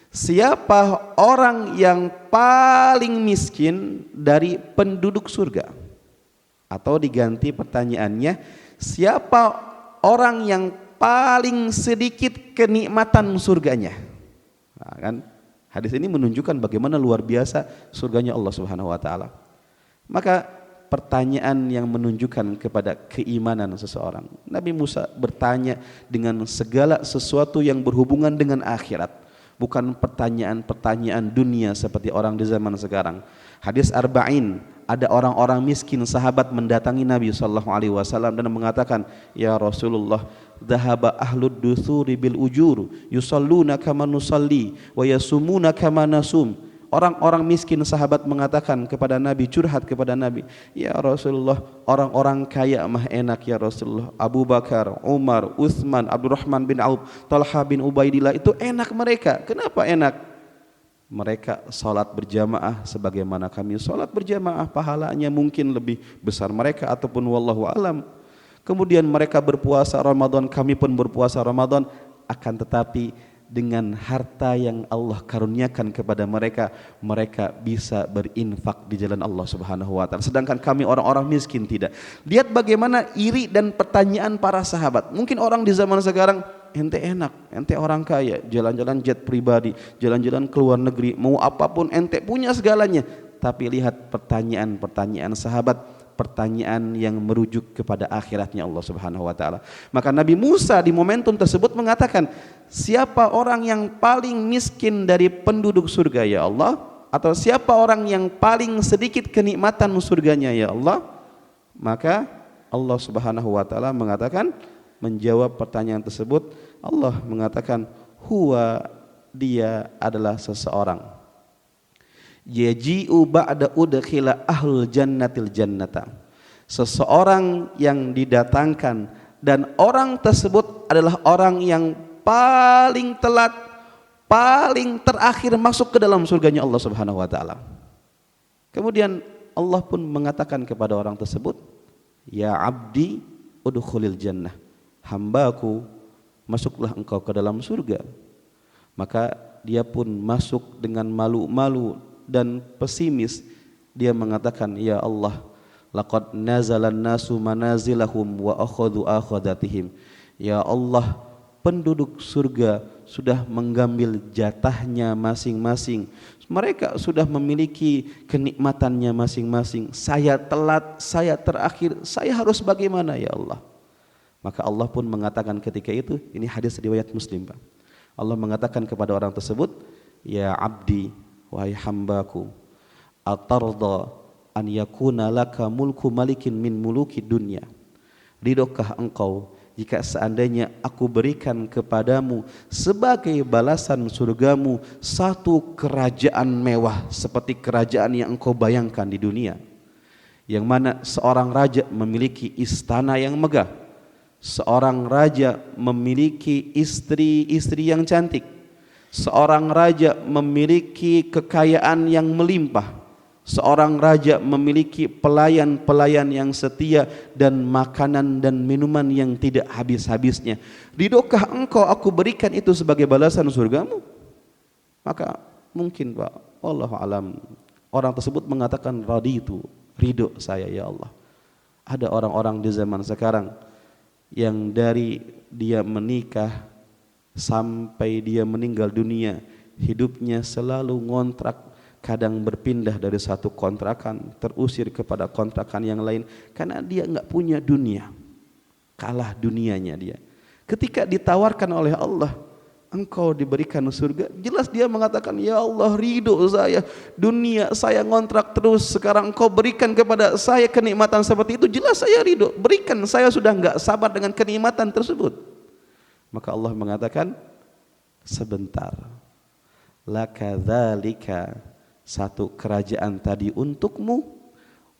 Siapa orang yang paling miskin dari penduduk surga? Atau diganti pertanyaannya, siapa orang yang paling sedikit kenikmatan surganya? Nah, kan hadis ini menunjukkan bagaimana luar biasa surganya Allah Subhanahu wa taala. Maka pertanyaan yang menunjukkan kepada keimanan seseorang. Nabi Musa bertanya dengan segala sesuatu yang berhubungan dengan akhirat, bukan pertanyaan-pertanyaan dunia seperti orang di zaman sekarang. Hadis Arba'in, ada orang-orang miskin sahabat mendatangi Nabi SAW dan mengatakan, "Ya Rasulullah, dhahaba ahlud duthuri bil ujur, yusalluna kama nusalli, wa yasumuna kama nasum." Orang-orang miskin sahabat mengatakan kepada Nabi, curhat kepada Nabi, "Ya Rasulullah, orang-orang kaya mah enak ya Rasulullah. Abu Bakar, Umar, Utsman, Abdurrahman bin Auf, Talha bin Ubaidillah itu enak mereka. Kenapa enak? Mereka salat berjamaah sebagaimana kami salat berjamaah, pahalanya mungkin lebih besar mereka ataupun wallahu alam. Kemudian mereka berpuasa Ramadan, kami pun berpuasa Ramadan, akan tetapi dengan harta yang Allah karuniakan kepada mereka, mereka bisa berinfak di jalan Allah Subhanahu wa taala. Sedangkan kami orang-orang miskin tidak." Lihat bagaimana iri dan pertanyaan para sahabat. Mungkin orang di zaman sekarang, ente enak, ente orang kaya, jalan-jalan jet pribadi, jalan-jalan ke luar negeri, mau apapun ente punya segalanya. Tapi lihat pertanyaan-pertanyaan sahabat, pertanyaan yang merujuk kepada akhiratnya Allah Subhanahu wa taala. Maka Nabi Musa di momentum tersebut mengatakan, "Siapa orang yang paling miskin dari penduduk surga ya Allah? Atau siapa orang yang paling sedikit kenikmatan surganya ya Allah?" Maka Allah Subhanahu wa taala mengatakan, menjawab pertanyaan tersebut, Allah mengatakan, "Huwa, dia adalah seseorang yaji'u ba'da udkhila ahlul jannatil jannata." Seseorang yang didatangkan dan orang tersebut adalah orang yang paling telat, paling terakhir masuk ke dalam surganya Allah Subhanahu wa taala. Kemudian Allah pun mengatakan kepada orang tersebut, "Ya abdi udkhulil jannah." Hambaku, masuklah engkau ke dalam surga. Maka dia pun masuk dengan malu-malu dan pesimis. Dia mengatakan, "Ya Allah, laqad nazalan nasu manazilahum wa akhadhu akhadatihim. Ya Allah, penduduk surga sudah mengambil jatahnya masing-masing. Mereka sudah memiliki kenikmatannya masing-masing. Saya telat, saya terakhir, saya harus bagaimana ya Allah? Maka Allah pun mengatakan ketika itu, ini hadis riwayat Muslim, Pak. Allah mengatakan kepada orang tersebut, ya abdi, wahai hambaku, atarda an yakuna laka mulku malikin min muluki dunya. Ridokah engkau jika seandainya aku berikan kepadamu sebagai balasan surgamu satu kerajaan mewah seperti kerajaan yang engkau bayangkan di dunia, yang mana seorang raja memiliki istana yang megah, seorang raja memiliki istri-istri yang cantik, seorang raja memiliki kekayaan yang melimpah, seorang raja memiliki pelayan-pelayan yang setia dan makanan dan minuman yang tidak habis-habisnya. Ridokah engkau aku berikan itu sebagai balasan surgamu? Maka mungkin Pak, wallahu alam, orang tersebut mengatakan raditu, ridho saya ya Allah. Ada orang-orang di zaman sekarang yang dari dia menikah sampai dia meninggal dunia, hidupnya selalu ngontrak, kadang berpindah dari satu kontrakan terusir kepada kontrakan yang lain karena dia nggak punya dunia, kalah dunianya dia. Ketika ditawarkan oleh Allah, engkau diberikan surga, jelas dia mengatakan ya Allah, ridho saya, dunia saya ngontrak terus, sekarang engkau berikan kepada saya kenikmatan seperti itu, jelas saya ridho, berikan, saya sudah nggak sabar dengan kenikmatan tersebut. Maka Allah mengatakan sebentar, laka dzalika, satu kerajaan tadi untukmu,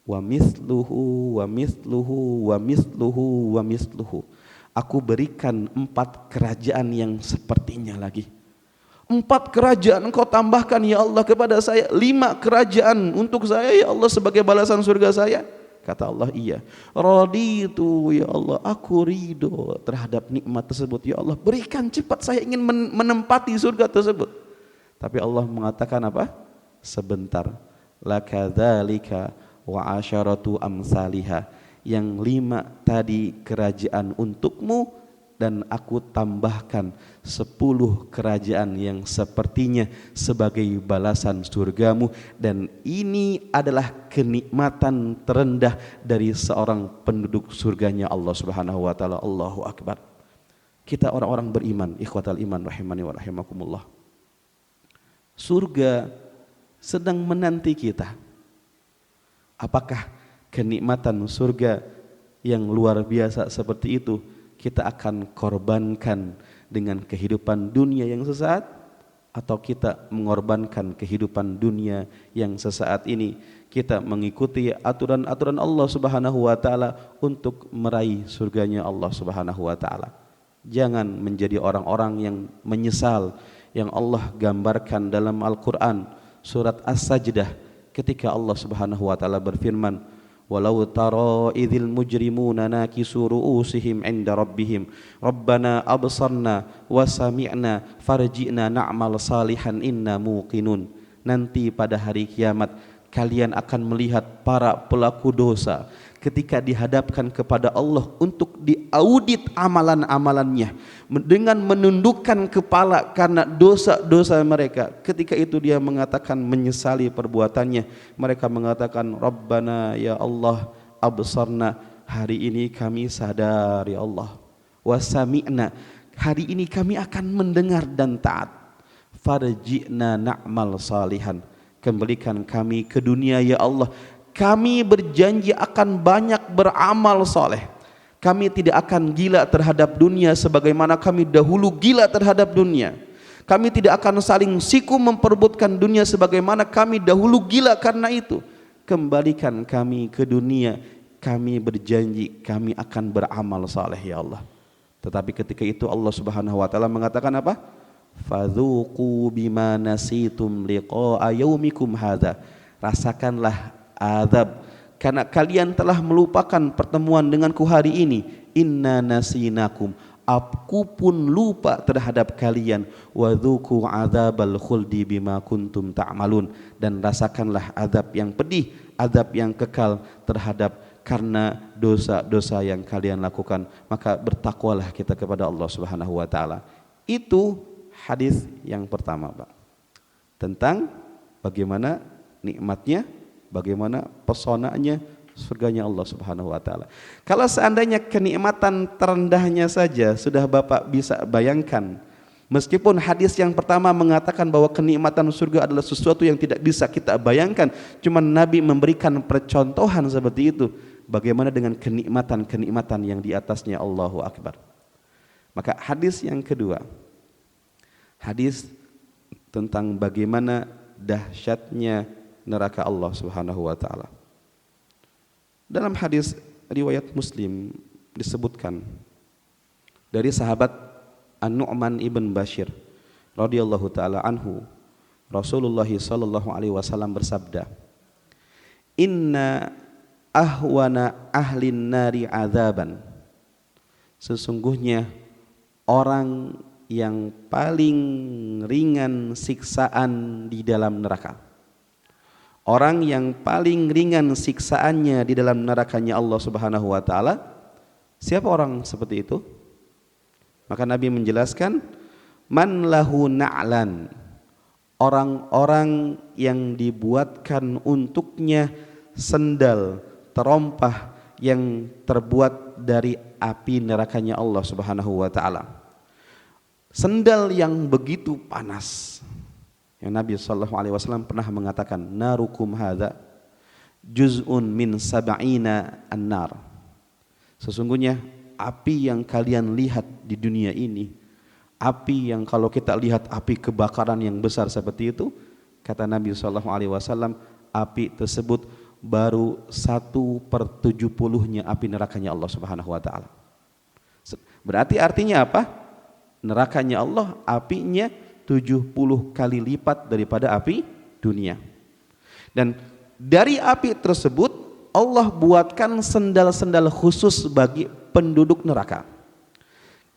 wa misluhu wa misluhu wa misluhu wa misluhu. Aku berikan 4 kerajaan yang sepertinya lagi. 4 kerajaan engkau tambahkan ya Allah kepada saya, 5 kerajaan untuk saya ya Allah sebagai balasan surga saya. Kata Allah, iya. Raditu ya Allah, aku ridho terhadap nikmat tersebut ya Allah, berikan cepat, saya ingin menempati surga tersebut. Tapi Allah mengatakan apa? Sebentar, lakadzalika wa asyaratu amsalihah, yang 5 tadi kerajaan untukmu dan aku tambahkan 10 kerajaan yang sepertinya sebagai balasan surgamu, dan ini adalah kenikmatan terendah dari seorang penduduk surganya Allah Subhanahu wa taala. Allahu akbar. Kita orang-orang beriman, ikhwatal iman rahimani wa rahimakumullah, surga sedang menanti kita. Apakah kenikmatan surga yang luar biasa seperti itu kita akan korbankan dengan kehidupan dunia yang sesaat, atau kita mengorbankan kehidupan dunia yang sesaat ini kita mengikuti aturan-aturan Allah Subhanahu wa taala untuk meraih surganya Allah Subhanahu wa taala? Jangan menjadi orang-orang yang menyesal yang Allah gambarkan dalam Al-Qur'an surat As-Sajdah ketika Allah Subhanahu wa taala berfirman, walau tara idzil mujrimuna nakisu ru'usihim 'inda rabbihim rabbana absarna wa sami'na farji'na na'mal salihan inna muqinun. Nanti pada hari kiamat kalian akan melihat para pelaku dosa ketika dihadapkan kepada Allah untuk diaudit amalan-amalannya dengan menundukkan kepala karena dosa-dosa mereka. Ketika itu dia mengatakan menyesali perbuatannya. Mereka mengatakan, Rabbana ya Allah absarna, hari ini kami sadar ya Allah, wasami'na, hari ini kami akan mendengar dan taat, farji'na na'mal salihan, kembalikan kami ke dunia ya Allah, kami berjanji akan banyak beramal soleh. Kami tidak akan gila terhadap dunia sebagaimana kami dahulu gila terhadap dunia. Kami tidak akan saling siku memperebutkan dunia sebagaimana kami dahulu gila karena itu. Kembalikan kami ke dunia, kami berjanji kami akan beramal soleh ya Allah. Tetapi ketika itu Allah Subhanahu wa taala mengatakan apa? Fadzuqu bima nasitum liqa'a yaumikum hadza. Rasakanlah azab karena kalian telah melupakan pertemuan denganku hari ini. Inna nasinakum, aku pun lupa terhadap kalian. Wadzuqu adzabal khuldi bima kuntum ta'malun, dan rasakanlah azab yang pedih, azab yang kekal terhadap karena dosa-dosa yang kalian lakukan, maka bertakwalah kita kepada Allah Subhanahu wa taala. Itu hadis yang pertama, Pak. Tentang bagaimana nikmatnya, bagaimana pesonanya surganya Allah Subhanahu wa taala. Kalau seandainya kenikmatan terendahnya saja sudah Bapak bisa bayangkan, meskipun hadis yang pertama mengatakan bahwa kenikmatan surga adalah sesuatu yang tidak bisa kita bayangkan, cuman Nabi memberikan percontohan seperti itu, bagaimana dengan kenikmatan-kenikmatan yang di atasnya? Allahu Akbar. Maka hadis yang kedua, hadis tentang bagaimana dahsyatnya neraka Allah Subhanahu wa taala. Dalam hadis riwayat Muslim disebutkan dari sahabat An-Nu'man ibn Bashir radhiyallahu taala anhu, Rasulullah sallallahu alaihi wasallam bersabda, "Inna ahwana ahlin nari adzaban." Sesungguhnya orang yang paling ringan siksaan di dalam neraka, orang yang paling ringan siksaannya di dalam nerakanya Allah Subhanahu wa taala, siapa orang seperti itu? Maka Nabi menjelaskan, man lahu na'lan, orang-orang yang dibuatkan untuknya sendal terompah yang terbuat dari api nerakanya Allah Subhanahu wa taala. Sendal yang begitu panas. Yang Nabi SAW pernah mengatakan, narukum hadza juz'un min sab'ina an-nar. Sesungguhnya api yang kalian lihat di dunia ini, api yang kalau kita lihat api kebakaran yang besar seperti itu, kata Nabi SAW, api tersebut baru 1/70-nya api nerakanya Allah Subhanahu wa taala. Berarti artinya apa? Nerakanya Allah apinya 70 kali lipat daripada api dunia. Dan dari api tersebut Allah buatkan sendal-sendal khusus bagi penduduk neraka.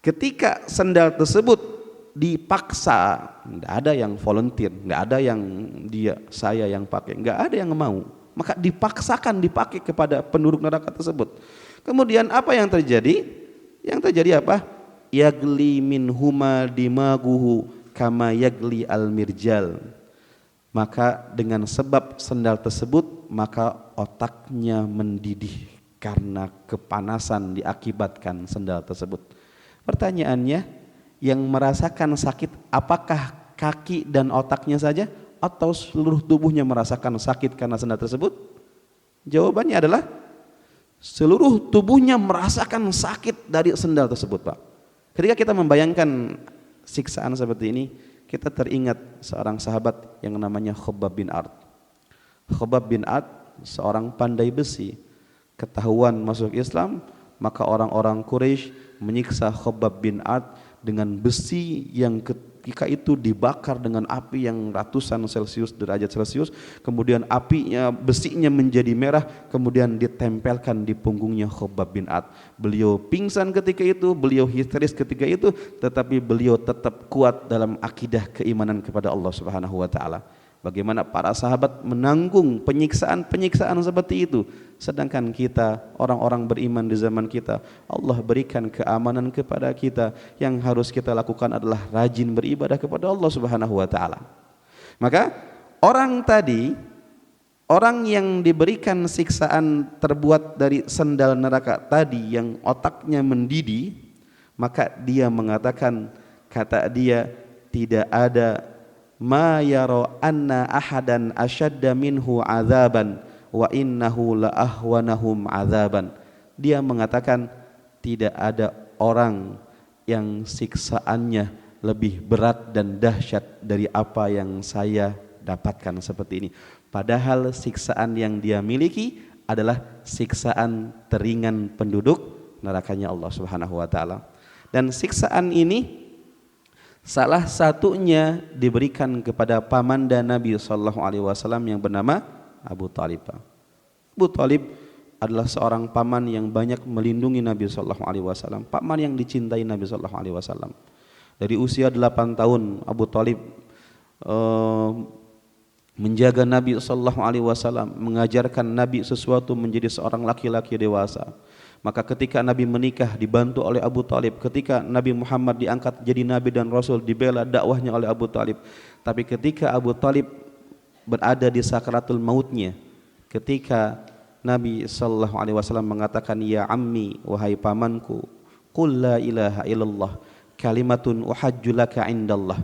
Ketika sendal tersebut dipaksa, tidak ada yang volunteer, tidak ada yang saya yang pakai, nggak ada yang mau, maka dipaksakan dipakai kepada penduduk neraka tersebut. Kemudian apa yang terjadi? Yang terjadi apa? Yagli minhuma dimaguhu kama yagli al-mirjal. Maka dengan sebab sendal tersebut, maka otaknya mendidih karena kepanasan diakibatkan sendal tersebut. Pertanyaannya, yang merasakan sakit apakah kaki dan otaknya saja atau seluruh tubuhnya merasakan sakit karena sendal tersebut? Jawabannya adalah seluruh tubuhnya merasakan sakit dari sendal tersebut, Pak. Ketika kita membayangkan siksaan seperti ini, kita teringat seorang sahabat yang namanya Khabbab bin Ard. Khabbab bin Ard seorang pandai besi. Ketahuan masuk Islam, maka orang-orang Quraisy menyiksa Khabbab bin Ard dengan besi yang ketika itu dibakar dengan api yang ratusan derajat Celcius, kemudian besinya menjadi merah, kemudian ditempelkan di punggungnya Khabbab bin Ard. Beliau pingsan ketika itu, beliau histeris ketika itu, tetapi beliau tetap kuat dalam akidah keimanan kepada Allah Subhanahu wa taala. Bagaimana para sahabat menanggung penyiksaan-penyiksaan seperti itu, sedangkan kita orang-orang beriman di zaman kita, Allah berikan keamanan kepada kita. Yang harus kita lakukan adalah rajin beribadah kepada Allah Subhanahu wa taala. Maka orang yang diberikan siksaan terbuat dari sendal neraka tadi, yang otaknya mendidih, maka dia mengatakan, kata dia, tidak ada ma yara anna ahadan ashadda minhu azaban wa innahu la ahwanahum azaban. Dia mengatakan tidak ada orang yang siksaannya lebih berat dan dahsyat dari apa yang saya dapatkan seperti ini. Padahal siksaan yang dia miliki adalah siksaan teringan penduduk nerakanya Allah Subhanahu wa taala. Dan siksaan ini salah satunya diberikan kepada pamanda Nabi sallallahu alaihi wasallam yang bernama Abu Thalib. Abu Thalib adalah seorang paman yang banyak melindungi Nabi sallallahu alaihi wasallam, paman yang dicintai Nabi sallallahu alaihi wasallam. Dari usia 8 tahun Abu Thalib menjaga Nabi sallallahu alaihi wasallam, mengajarkan Nabi sesuatu menjadi seorang laki-laki dewasa. Maka ketika Nabi menikah dibantu oleh Abu Talib, ketika Nabi Muhammad diangkat jadi Nabi dan Rasul dibela dakwahnya oleh Abu Talib. Tapi ketika Abu Talib berada di sakaratul mautnya, ketika Nabi sallallahu alaihi wasallam mengatakan, ya ammi, wahai pamanku, qul la ilaha illallah kalimatun uhajju laka indallah.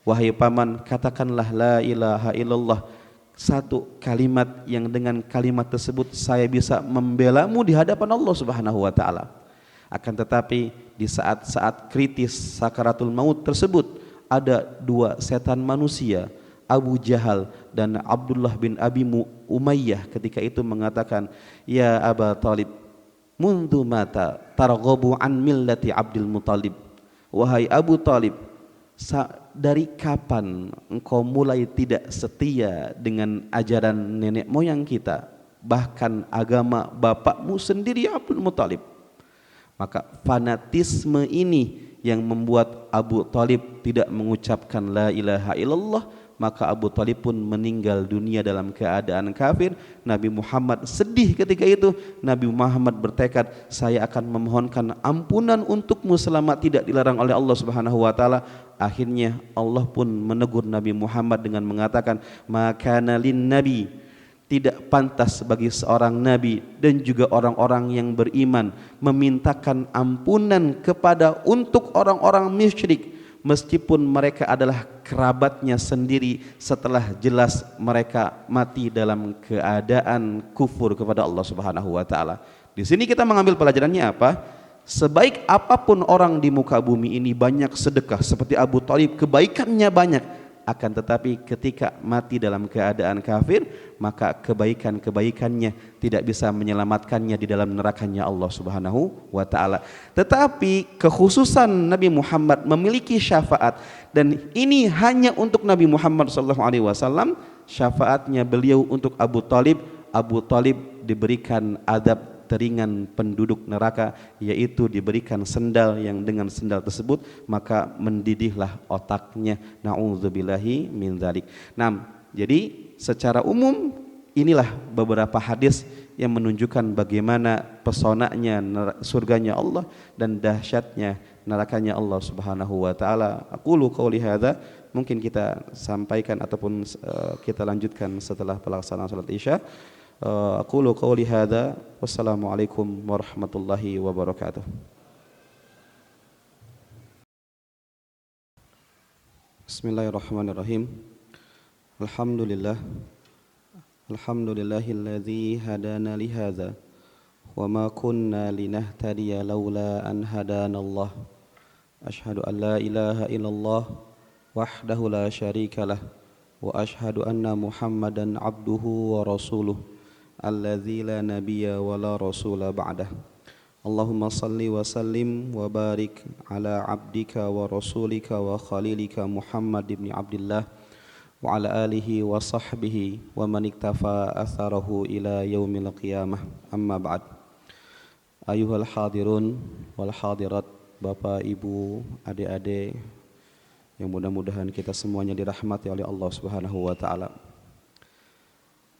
Wahai paman, katakanlah la ilaha illallah, satu kalimat yang dengan kalimat tersebut saya bisa membelamu di hadapan Allah Subhanahu wa taala. Akan tetapi di saat-saat kritis sakaratul maut tersebut ada dua setan manusia, Abu Jahal dan Abdullah bin Abi Umayyah, ketika itu mengatakan, ya Aba Talib, mundu mata targhabu an millati Abdul Muttalib. Wahai Abu Talib, dari kapan engkau mulai tidak setia dengan ajaran nenek moyang kita, bahkan agama bapakmu sendiri Abdul Muttalib? Maka fanatisme ini yang membuat Abu Talib tidak mengucapkan la ilaha illallah. Maka Abu Talib pun meninggal dunia dalam keadaan kafir. Nabi Muhammad sedih ketika itu. Nabi Muhammad bertekad, saya akan memohonkan ampunan untukmu selama tidak dilarang oleh Allah Subhanahu wa taala. Akhirnya Allah pun menegur Nabi Muhammad dengan mengatakan, makana lin nabi, tidak pantas bagi seorang nabi dan juga orang-orang yang beriman memintakan ampunan kepada untuk orang-orang musyrik, meskipun mereka adalah kerabatnya sendiri, setelah jelas mereka mati dalam keadaan kufur kepada Allah Subhanahu wa taala. Di sini kita mengambil pelajarannya apa? Sebaik apapun orang di muka bumi ini, banyak sedekah seperti Abu Talib, kebaikannya banyak, akan tetapi ketika mati dalam keadaan kafir, maka kebaikan-kebaikannya tidak bisa menyelamatkannya di dalam nerakanya Allah Subhanahu wa taala. Tetapi kekhususan Nabi Muhammad memiliki syafaat, dan ini hanya untuk Nabi Muhammad sallallahu alaihi wasallam. Syafaatnya beliau untuk Abu Talib. Abu Talib diberikan adab teringan penduduk neraka, yaitu diberikan sendal yang dengan sendal tersebut maka mendidihlah otaknya. Na'udzubillahi min dzalik. Nah, jadi secara umum inilah beberapa hadis yang menunjukkan bagaimana pesonanya surganya Allah dan dahsyatnya nerakanya Allah Subhanahu wa taala. Aqulu qouli hadza, mungkin kita sampaikan ataupun kita lanjutkan setelah pelaksanaan salat Isya. Aqulu qouli hadza, wassalamualaikum warahmatullahi wabarakatuh. Bismillahirrahmanirrahim. Alhamdulillah, alhamdulillahilladzi hadana li hadza wa ma kunna linahtadiya laula an hadanallah. Asyhadu an la ilaha illallah wahdahu la syarikalah wa asyhadu anna Muhammadan abduhu wa rasuluh alladzi la nabiyya wa la rasula ba'dah. Allahumma salli wa sallim wa barik ala abdika wa rasulika wa khalilika Muhammad ibn Abdullah wa ala alihi wa sahbihi wa man iktafa atharahu ila yaumil qiyamah. Amma ba'd. Ayuhal hadirun wal hadirat, Bapak, Ibu, adik-adik yang mudah-mudahan kita semuanya dirahmati oleh Allah Subhanahu wa taala.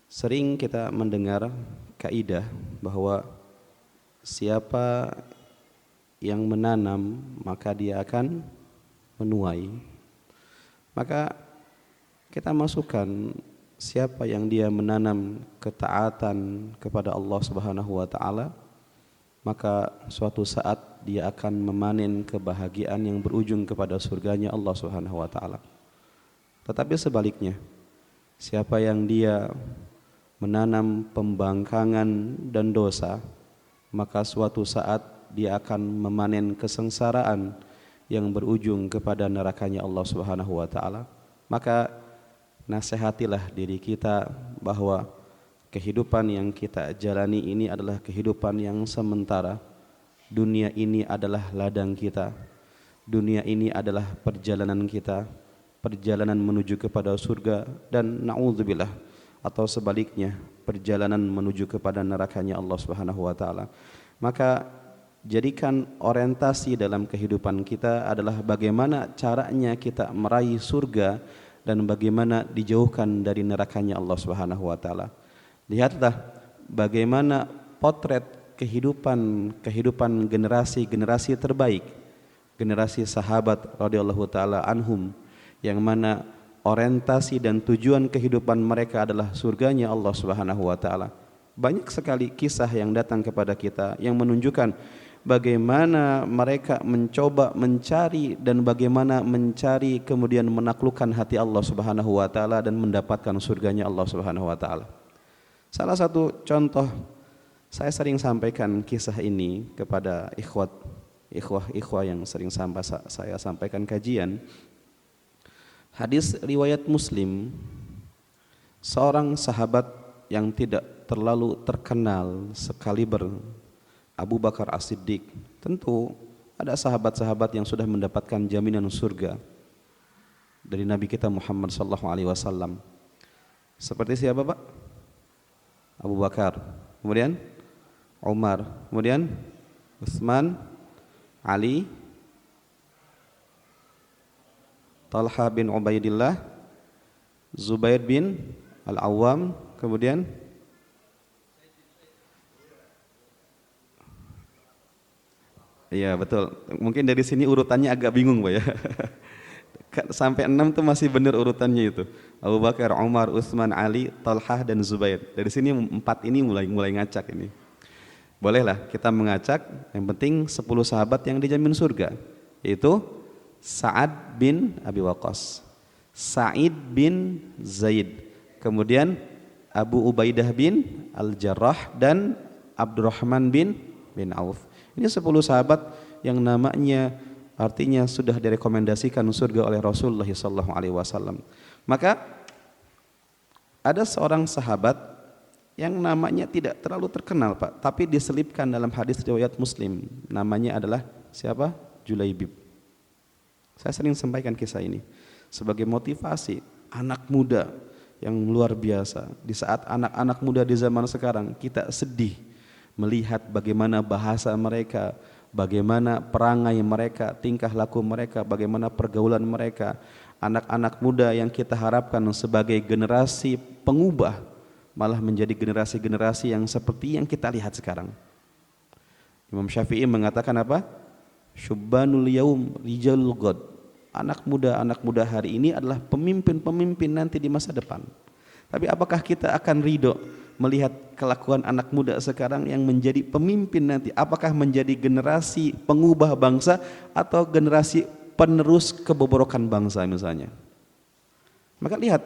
Sering kita mendengar kaidah bahwa siapa yang menanam maka dia akan menuai. Maka kita masukkan siapa yang dia menanam ketaatan kepada Allah Subhanahu wa taala, maka suatu saat dia akan memanen kebahagiaan yang berujung kepada surganya Allah Subhanahu wa taala. Tetapi sebaliknya, siapa yang dia menanam pembangkangan dan dosa, maka suatu saat dia akan memanen kesengsaraan yang berujung kepada nerakanya Allah Subhanahu wa taala. Maka nasihatilah diri kita bahwa kehidupan yang kita jalani ini adalah kehidupan yang sementara. Dunia ini adalah ladang kita. Dunia ini adalah perjalanan kita, perjalanan menuju kepada surga, dan na'udzubillah, atau sebaliknya perjalanan menuju kepada nerakanya Allah Subhanahu wa taala. Maka jadikan orientasi dalam kehidupan kita adalah bagaimana caranya kita meraih surga dan bagaimana dijauhkan dari nerakanya Allah Subhanahu wa taala. Lihatlah bagaimana potret kehidupan generasi terbaik, generasi sahabat radhiyallahu taala anhum, yang mana orientasi dan tujuan kehidupan mereka adalah surganya Allah Subhanahu wa taala. Banyak sekali kisah yang datang kepada kita yang menunjukkan bagaimana mereka mencoba mencari dan bagaimana mencari kemudian menaklukkan hati Allah Subhanahu wa taala dan mendapatkan surganya Allah Subhanahu wa taala. Salah satu contoh, saya sering sampaikan kisah ini kepada ikhwah yang sering saya sampaikan kajian. Hadis riwayat Muslim, seorang sahabat yang tidak terlalu terkenal sekaliber Abu Bakar As-Siddiq. Tentu ada sahabat-sahabat yang sudah mendapatkan jaminan surga dari Nabi kita Muhammad sallallahu alaihi wasallam. Seperti siapa, Pak? Abu Bakar, kemudian Umar, kemudian Utsman, Ali, Talha bin Ubaidillah, Zubair bin Al-Awwam, kemudian iya betul. Mungkin dari sini urutannya agak bingung, Pak ya. Sampai 6 tuh masih benar urutannya itu. Abu Bakar, Umar, Utsman, Ali, Talhah dan Zubair. Dari sini 4 ini mulai ngacak ini. Bolehlah kita mengacak, yang penting 10 sahabat yang dijamin surga, yaitu Sa'ad bin Abi Waqqas, Sa'id bin Zaid, kemudian Abu Ubaidah bin Al-Jarrah dan Abdurrahman bin Auf. Ini 10 sahabat yang namanya artinya sudah direkomendasikan surga oleh Rasulullah SAW. Maka ada seorang sahabat yang namanya tidak terlalu terkenal, Pak, tapi diselipkan dalam hadis riwayat Muslim. Namanya adalah siapa? Julaibib. Saya sering sampaikan kisah ini sebagai motivasi anak muda yang luar biasa. Di saat anak-anak muda di zaman sekarang kita sedih melihat bagaimana bahasa mereka, bagaimana perangai mereka, tingkah laku mereka, bagaimana pergaulan mereka. Anak-anak muda yang kita harapkan sebagai generasi pengubah malah menjadi generasi-generasi yang seperti yang kita lihat sekarang. Imam Syafi'i mengatakan apa? Syubbanul yaum rijalul ghad. Anak muda hari ini adalah pemimpin-pemimpin nanti di masa depan. Tapi apakah kita akan ridho melihat kelakuan anak muda sekarang yang menjadi pemimpin nanti? Apakah menjadi generasi pengubah bangsa atau generasi penerus kebobrokan bangsa misalnya? Maka lihat,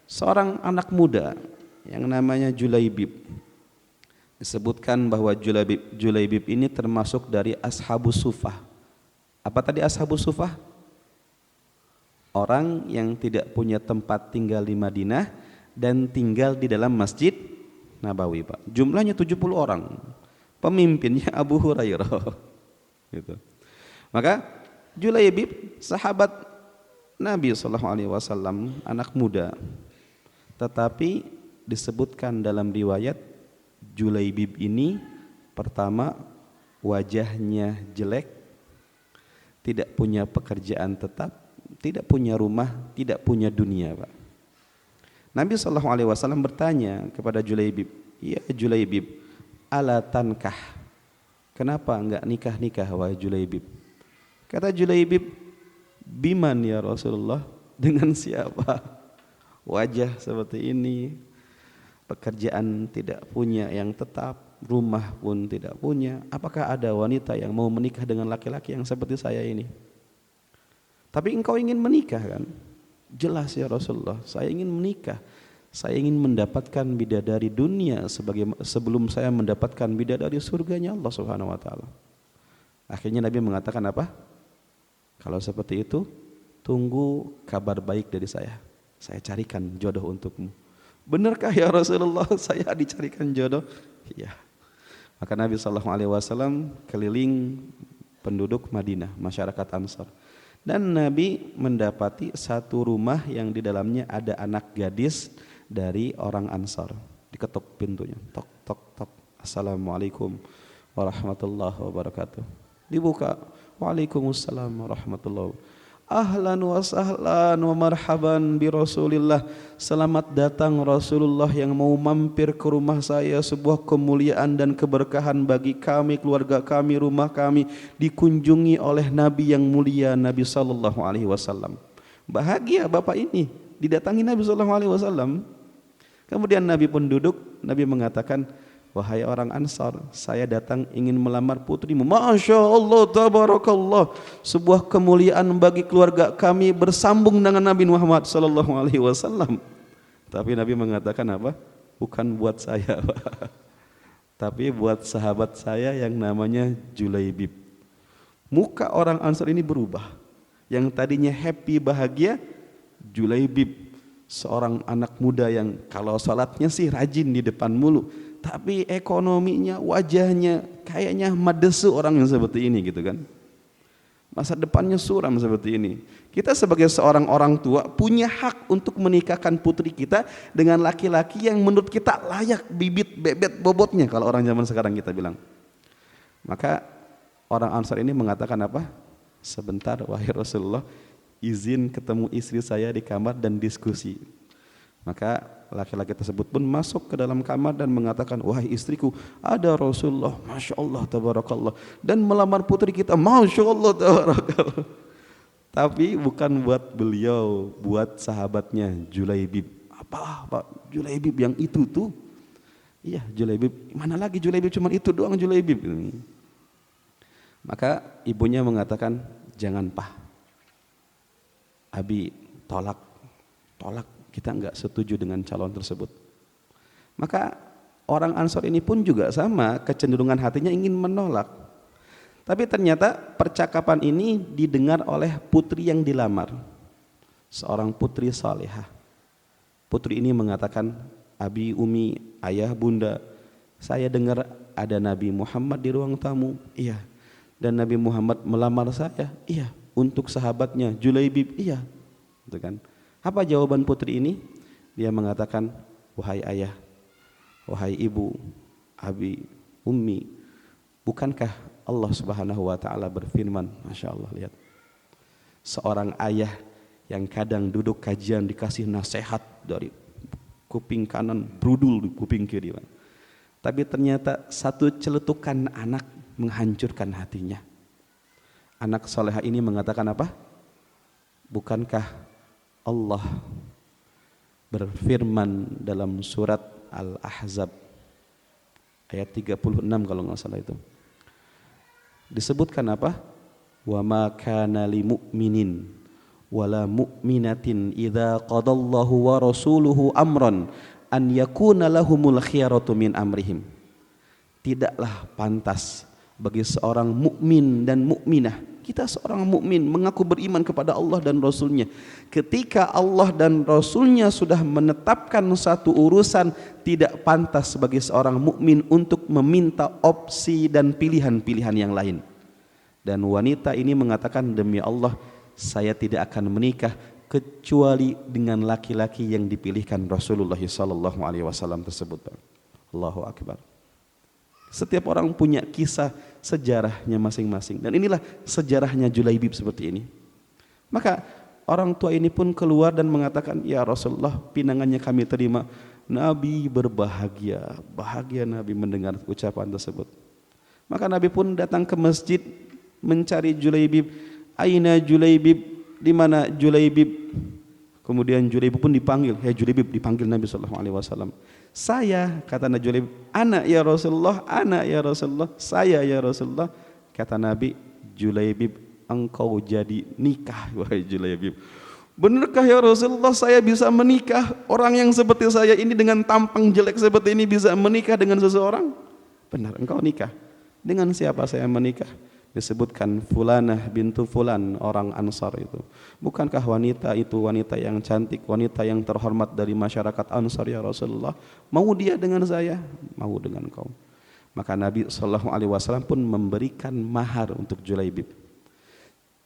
seorang anak muda yang namanya Julaibib, disebutkan bahwa Julaibib ini termasuk dari Ashabus Sufah. Apa tadi Ashabus Sufah? Orang yang tidak punya tempat tinggal di Madinah dan tinggal di dalam Masjid Nabawi, Pak. Jumlahnya 70 orang. Pemimpinnya Abu Hurairah. Gitu. Maka Julaibib sahabat Nabi SAW, anak muda. Tetapi disebutkan dalam riwayat Julaibib ini pertama wajahnya jelek, tidak punya pekerjaan tetap, tidak punya rumah, tidak punya dunia, Pak. Nabi SAW bertanya kepada Julaibib, ya Julaibib, ala tankah? Kenapa enggak nikah-nikah wahai Julaibib? Kata Julaibib, biman ya Rasulullah, dengan siapa? Wajah seperti ini, pekerjaan tidak punya yang tetap, rumah pun tidak punya. Apakah ada wanita yang mau menikah dengan laki-laki yang seperti saya ini? Tapi engkau ingin menikah kan? Jelas ya Rasulullah, saya ingin menikah. Saya ingin mendapatkan bidadari dunia sebelum saya mendapatkan bidadari surganya Allah Subhanahu wa taala. Akhirnya Nabi mengatakan apa? Kalau seperti itu, tunggu kabar baik dari saya. Saya carikan jodoh untukmu. Benarkah ya Rasulullah saya dicarikan jodoh? Iya. Maka Nabi SAW keliling penduduk Madinah, masyarakat Ansar. Dan Nabi mendapati satu rumah yang di dalamnya ada anak gadis dari orang Ansar. Diketuk pintunya, tok tok tok. Assalamualaikum warahmatullahi wabarakatuh. Dibuka, waalaikumsalam warahmatullahi wabarakatuh. ahlan wa sahlan wa marhaban bi Rasulillah. Selamat datang Rasulullah yang mau mampir ke rumah saya, sebuah kemuliaan dan keberkahan bagi kami, keluarga kami, rumah kami dikunjungi oleh Nabi yang mulia, Nabi sallallahu alaihi wasallam. Bahagia bapak ini didatangi Nabi sallallahu alaihi wasallam. Kemudian Nabi pun duduk, Nabi mengatakan, wahai orang Ansar, saya datang ingin melamar putrimu. Masya Allah, tabarakallah. Sebuah kemuliaan bagi keluarga kami bersambung dengan Nabi Muhammad sallallahu alaihi wasallam. Tapi Nabi mengatakan apa? Bukan buat saya, tapi buat sahabat saya yang namanya Julaibib. Muka orang Ansar ini berubah. Yang tadinya happy, bahagia, Julaibib, seorang anak muda yang kalau salatnya sih rajin di depan mulu, tapi ekonominya, wajahnya kayaknya madesu orang yang seperti ini gitu kan. Masa depannya suram seperti ini. Kita sebagai seorang orang tua punya hak untuk menikahkan putri kita dengan laki-laki yang menurut kita layak bibit bebet bobotnya kalau orang zaman sekarang kita bilang. Maka orang Ansar ini mengatakan apa? Sebentar wahai Rasulullah, izin ketemu istri saya di kamar dan diskusi. Maka laki-laki tersebut pun masuk ke dalam kamar dan mengatakan, wahai istriku, ada Rasulullah, Masya Allah, tabarakallah, dan melamar putri kita, Masya Allah, tabarakallah. Tapi bukan buat beliau, buat sahabatnya Julaibib. Apa Pak Julaibib yang itu tuh? Iya Julaibib, mana lagi Julaibib, cuma itu doang Julaibib. Maka ibunya mengatakan, jangan Pak, Abi tolak, kita enggak setuju dengan calon tersebut. Maka orang Ansor ini pun juga sama, kecenderungan hatinya ingin menolak. Tapi ternyata percakapan ini didengar oleh putri yang dilamar, seorang putri salihah. Putri ini mengatakan, Abi, Umi, ayah, bunda, saya dengar ada Nabi Muhammad di ruang tamu. Iya. Dan Nabi Muhammad melamar saya. Iya. Untuk sahabatnya Julaibib. Iya. Gitu kan. Apa jawaban putri ini? Dia mengatakan, wahai ayah, wahai ibu, abi, ummi, bukankah Allah Subhanahu wa taala berfirman, Masya Allah, lihat, seorang ayah yang kadang duduk kajian dikasih nasihat dari kuping kanan brudul di kuping kiri, tapi ternyata satu celetukan anak menghancurkan hatinya. Anak salehah ini mengatakan apa? Bukankah Allah berfirman dalam surat Al-Ahzab ayat 36 kalau nggak salah itu, disebutkan apa? Wa ma kana li mu'minin wala mu'minatin idza qadallahu wa rasuluhu amran an yakuna lahumul khiyaratu min amrihim. Tidaklah pantas bagi seorang mukmin dan mukminah, kita seorang mukmin mengaku beriman kepada Allah dan Rasulnya, ketika Allah dan Rasulnya sudah menetapkan satu urusan, tidak pantas bagi seorang mukmin untuk meminta opsi dan pilihan-pilihan yang lain. Dan wanita ini mengatakan, demi Allah saya tidak akan menikah kecuali dengan laki-laki yang dipilihkan Rasulullah SAW tersebut. Allahu Akbar. Setiap orang punya kisah sejarahnya masing-masing, dan inilah sejarahnya Julaibib seperti ini. Maka orang tua ini pun keluar dan mengatakan, ya Rasulullah, pinangannya kami terima. Nabi berbahagia, bahagia Nabi mendengar ucapan tersebut. Maka Nabi pun datang ke masjid mencari Julaibib. Aina Julaibib, di mana Julaibib? Kemudian Julaibib pun dipanggil. Hei Julaibib, dipanggil Nabi SAW. Saya, kata Nabi Julaibib, anak ya Rasulullah, anak ya Rasulullah, saya ya Rasulullah. Kata Nabi, Julaibib, engkau jadi nikah, wahai Julaibib. Benarkah ya Rasulullah saya bisa menikah? Orang yang seperti saya ini dengan tampang jelek seperti ini bisa menikah dengan seseorang? Benar, engkau nikah. Dengan siapa saya menikah? Disebutkan Fulanah bintu Fulan, orang Ansar itu. Bukankah wanita itu wanita yang cantik, wanita yang terhormat dari masyarakat Ansar ya Rasulullah? Mau dia dengan saya? Mau dengan kau. Maka Nabi SAW pun memberikan mahar untuk Julaibib.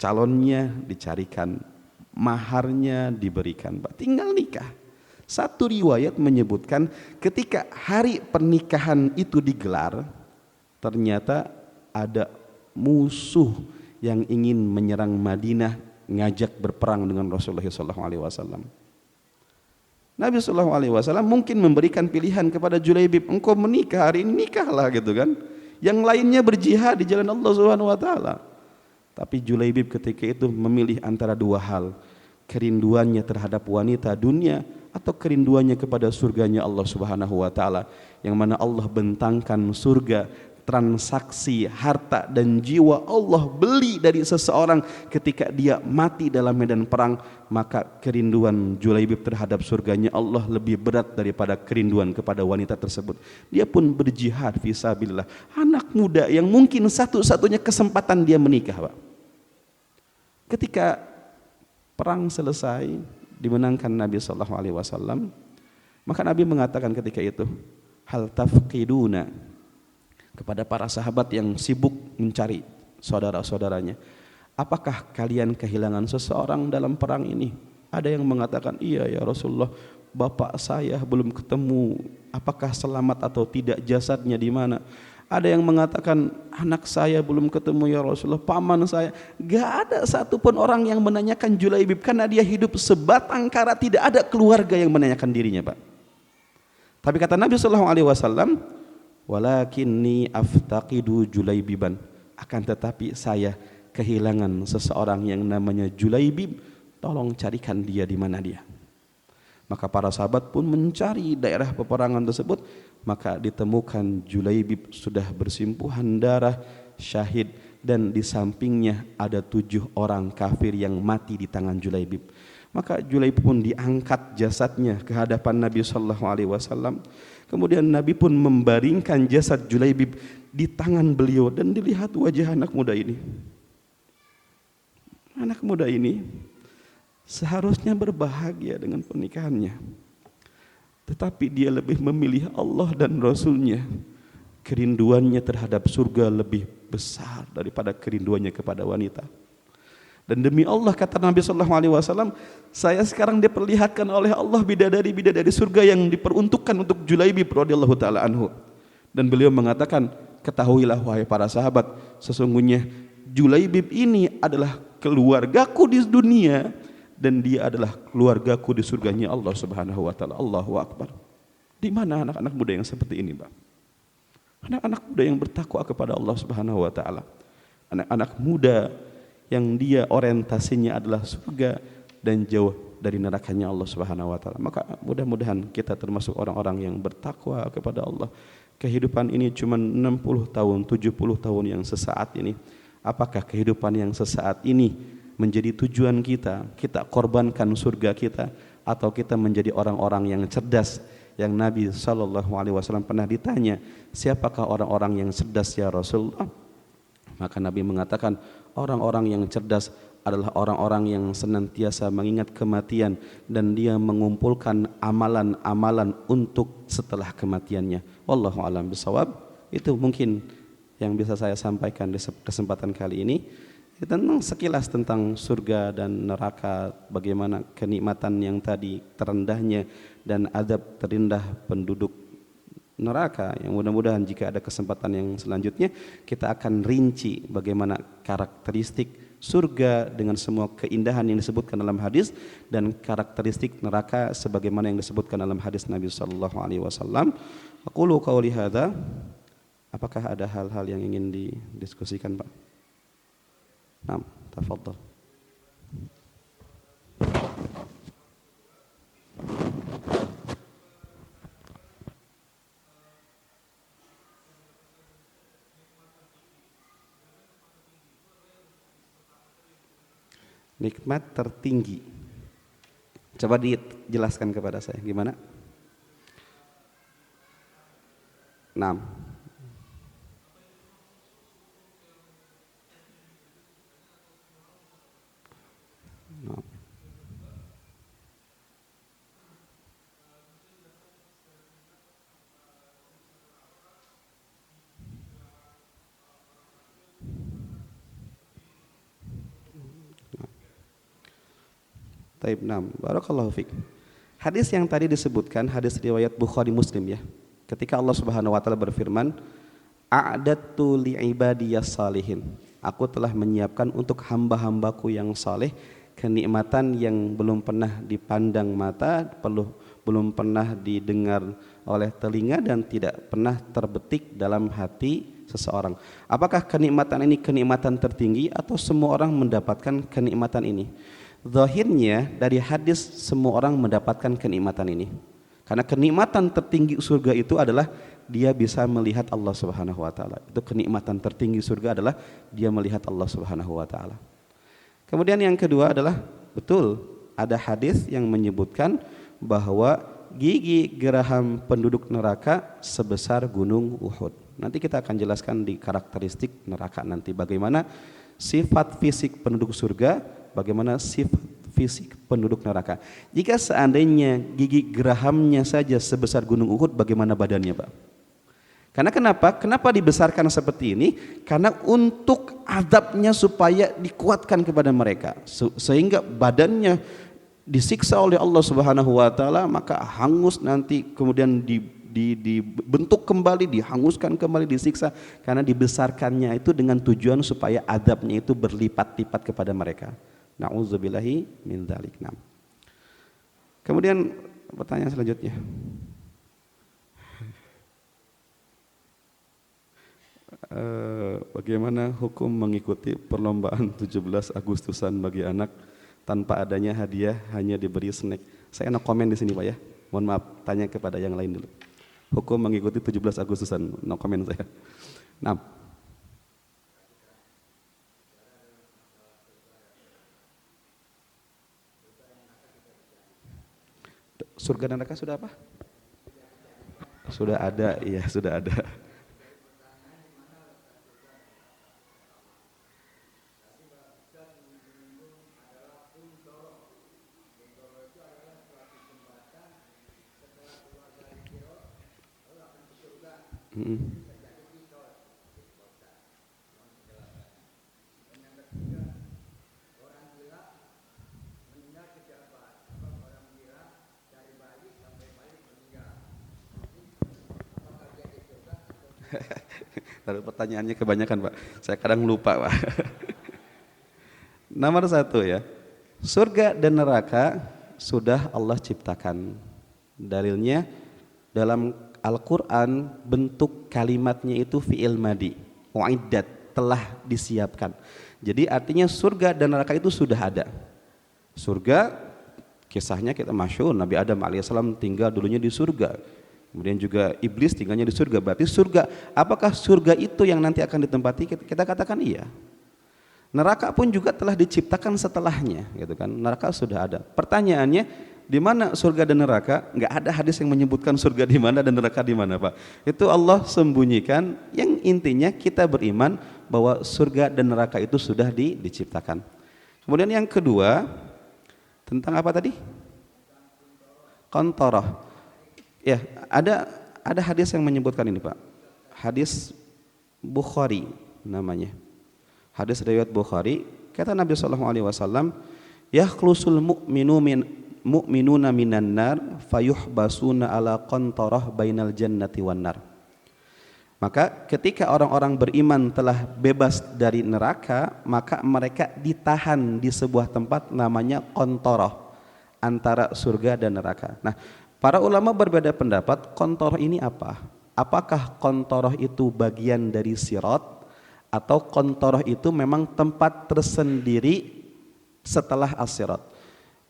Calonnya dicarikan, maharnya diberikan, tinggal nikah. Satu riwayat menyebutkan ketika hari pernikahan itu digelar, ternyata ada musuh yang ingin menyerang Madinah ngajak berperang dengan Rasulullah SAW. Nabi SAW mungkin memberikan pilihan kepada Julaibib, engkau menikah hari ini, nikahlah gitu kan. Yang lainnya berjihad di jalan Allah Subhanahu wa taala. Tapi Julaibib ketika itu memilih antara dua hal, kerinduannya terhadap wanita dunia atau kerinduannya kepada surganya Allah Subhanahu wa taala, yang mana Allah bentangkan surga, transaksi harta dan jiwa Allah beli dari seseorang ketika dia mati dalam medan perang. Maka kerinduan Julaibib terhadap surganya Allah lebih berat daripada kerinduan kepada wanita tersebut. Dia pun berjihad fisabilillah. Anak muda yang mungkin satu-satunya kesempatan dia menikah, Pak. Ketika perang selesai, dimenangkan Nabi SAW, maka Nabi mengatakan ketika itu, hal tafqiduna, kepada para sahabat yang sibuk mencari saudara-saudaranya, apakah kalian kehilangan seseorang dalam perang ini? Ada yang mengatakan, iya ya Rasulullah, bapak saya belum ketemu, apakah selamat atau tidak, jasadnya di mana? Ada yang mengatakan, anak saya belum ketemu ya Rasulullah, paman saya. Gak ada satupun orang yang menanyakan Julaibib, karena dia hidup sebatang kara, tidak ada keluarga yang menanyakan dirinya, Pak. Tapi kata Nabi SAW, walakinni aftaqidu Julaibiban, akan tetapi saya kehilangan seseorang yang namanya Julaibib, tolong carikan dia di mana dia. Maka para sahabat pun mencari daerah peperangan tersebut, maka ditemukan Julaibib sudah bersimpuhan darah, syahid, dan di sampingnya ada 7 orang kafir yang mati di tangan Julaibib. Maka Julaibib pun diangkat jasadnya ke hadapan Nabi SAW. Kemudian Nabi pun membaringkan jasad Julaibib di tangan beliau, dan dilihat wajah anak muda ini. Anak muda ini seharusnya berbahagia dengan pernikahannya, tetapi dia lebih memilih Allah dan Rasulnya. Kerinduannya terhadap surga lebih besar daripada kerinduannya kepada wanita. Dan demi Allah, kata Nabi SAW, saya sekarang diperlihatkan oleh Allah bidadari-bidadari surga yang diperuntukkan untuk Julaibib radhiyallahu taala anhu. Dan beliau mengatakan, ketahuilah wahai para sahabat, sesungguhnya Julaibib ini adalah keluargaku di dunia, dan dia adalah keluargaku di surganya Allah Subhanahu wa taala. Allahu akbar. Di mana anak-anak muda yang seperti ini, Pak? Anak-anak muda yang bertakwa kepada Allah Subhanahu wa taala. Anak-anak muda yang dia orientasinya adalah surga dan jauh dari nerakanya Allah Subhanahu wa taala. Maka mudah-mudahan kita termasuk orang-orang yang bertakwa kepada Allah. Kehidupan ini cuma 60 tahun, 70 tahun yang sesaat ini. Apakah kehidupan yang sesaat ini menjadi tujuan kita, kita korbankan surga kita, atau kita menjadi orang-orang yang cerdas, yang Nabi SAW pernah ditanya, siapakah orang-orang yang cerdas ya Rasulullah? Maka Nabi mengatakan, orang-orang yang cerdas adalah orang-orang yang senantiasa mengingat kematian, dan dia mengumpulkan amalan-amalan untuk setelah kematiannya. Wallahu a'lam bishawab. Itu mungkin yang bisa saya sampaikan di kesempatan kali ini. Tentang sekilas tentang surga dan neraka, bagaimana kenikmatan yang tadi terendahnya dan adab terindah penduduk neraka. Yang mudah-mudahan jika ada kesempatan yang selanjutnya kita akan rinci bagaimana karakteristik surga dengan semua keindahan yang disebutkan dalam hadis, dan karakteristik neraka sebagaimana yang disebutkan dalam hadis Nabi sallallahu alaihi wasallam. Aqulu qauli hadza. Apakah ada hal-hal yang ingin didiskusikan, Pak? Naam, tafadhal. Nikmat tertinggi. Coba dijelaskan kepada saya gimana? Naam. Taib, naam. Barakallahu fiik. Hadis yang tadi disebutkan, hadis riwayat Bukhari Muslim ya. Ketika Allah Subhanahu wa taala berfirman, a'dattu li ibadiyas salihin. Aku telah menyiapkan untuk hamba-hambaku yang saleh kenikmatan yang belum pernah dipandang mata, belum pernah didengar oleh telinga dan tidak pernah terbetik dalam hati seseorang. Apakah kenikmatan ini kenikmatan tertinggi atau semua orang mendapatkan kenikmatan ini? Zahirnya dari hadis semua orang mendapatkan kenikmatan ini. Karena kenikmatan tertinggi surga itu adalah dia bisa melihat Allah Subhanahu wa taala. Itu kenikmatan tertinggi surga adalah dia melihat Allah Subhanahu wa taala. Kemudian yang kedua adalah betul ada hadis yang menyebutkan bahwa gigi geraham penduduk neraka sebesar gunung Uhud. Nanti kita akan jelaskan di karakteristik neraka nanti bagaimana sifat fisik penduduk surga, bagaimana sifat fisik penduduk neraka. Jika seandainya gigi gerahamnya saja sebesar gunung Uhud, bagaimana badannya, Pak? Karena kenapa? Kenapa dibesarkan seperti ini? Karena untuk azabnya supaya dikuatkan kepada mereka, sehingga badannya disiksa oleh Allah Subhanahu wa taala, maka hangus nanti kemudian dibentuk kembali, dihanguskan kembali, disiksa karena dibesarkannya itu dengan tujuan supaya azabnya itu berlipat-lipat kepada mereka. Na'udzubillahi min dzalik. Kemudian pertanyaan selanjutnya. Bagaimana hukum mengikuti perlombaan 17 Agustusan bagi anak tanpa adanya hadiah, hanya diberi snack? Saya no komen di sini, Pak ya. Mohon maaf, tanya kepada yang lain dulu. Hukum mengikuti 17 Agustusan, no komen saya. Surga dan neraka sudah apa? Sudah ada, iya sudah ada. Lalu pertanyaannya kebanyakan, Pak. Saya kadang lupa, Pak. Nomor 1 ya, surga dan neraka sudah Allah ciptakan. Dalilnya dalam Al-Quran bentuk kalimatnya itu fi'il madi, uiddat, telah disiapkan. Jadi artinya surga dan neraka itu sudah ada. Surga kisahnya kita masyhur, Nabi Adam alaihissalam tinggal dulunya di surga. Kemudian juga iblis tinggalnya di surga. Berarti surga, apakah surga itu yang nanti akan ditempati? Kita katakan iya. Neraka pun juga telah diciptakan setelahnya, gitu kan. Neraka sudah ada. Pertanyaannya, di mana surga dan neraka? Enggak ada hadis yang menyebutkan surga di mana dan neraka di mana, Pak. Itu Allah sembunyikan. Yang intinya kita beriman bahwa surga dan neraka itu sudah diciptakan. Kemudian yang kedua, tentang apa tadi? Qantarah. Ya, ada hadis yang menyebutkan ini, Pak. Hadis Bukhari namanya. Hadis riwayat Bukhari, kata Nabi sallallahu alaihi wasallam, "Yakhlusul mu'minuna minan nar fayuhbasuna ala qantarah bainal jannati wan nar." Maka ketika orang-orang beriman telah bebas dari neraka, maka mereka ditahan di sebuah tempat namanya qantarah, antara surga dan neraka. Nah, para ulama berbeda pendapat, qantarah ini apa? Apakah qantarah itu bagian dari sirat atau qantarah itu memang tempat tersendiri setelah as-sirat?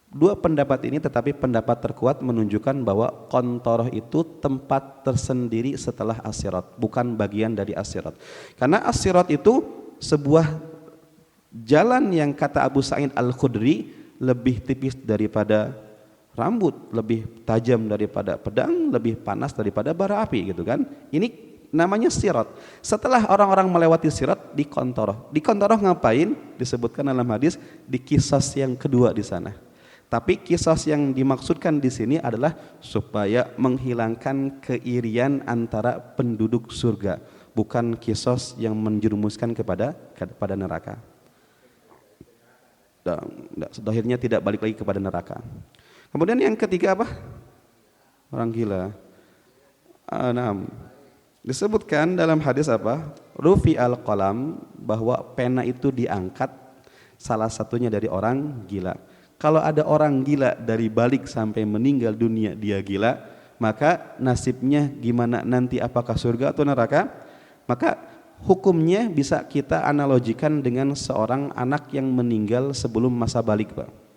Dua pendapat ini, tetapi pendapat terkuat menunjukkan bahwa qantarah itu tempat tersendiri setelah as-sirat, bukan bagian dari as-sirat. Karena as-sirat itu sebuah jalan yang kata Abu Sa'id Al-Khudri lebih tipis daripada rambut, lebih tajam daripada pedang, lebih panas daripada bara api, gitu kan. Ini namanya sirat. Setelah orang-orang melewati sirat, di qantarah. Di qantarah ngapain? Disebutkan dalam hadis di qisas yang kedua di sana. Tapi qisas yang dimaksudkan di sini adalah supaya menghilangkan keirian antara penduduk surga, bukan qisas yang menjerumuskan kepada neraka. Akhirnya tidak balik lagi kepada neraka. Kemudian yang ketiga apa? Orang gila. Disebutkan dalam hadis apa? rufi al-qalam, bahwa pena itu diangkat, salah satunya dari orang gila. Kalau ada orang gila dari balik sampai meninggal dunia dia gila, maka nasibnya gimana nanti, apakah surga atau neraka? Maka hukumnya bisa kita analogikan dengan seorang anak yang meninggal sebelum masa balik, Pak.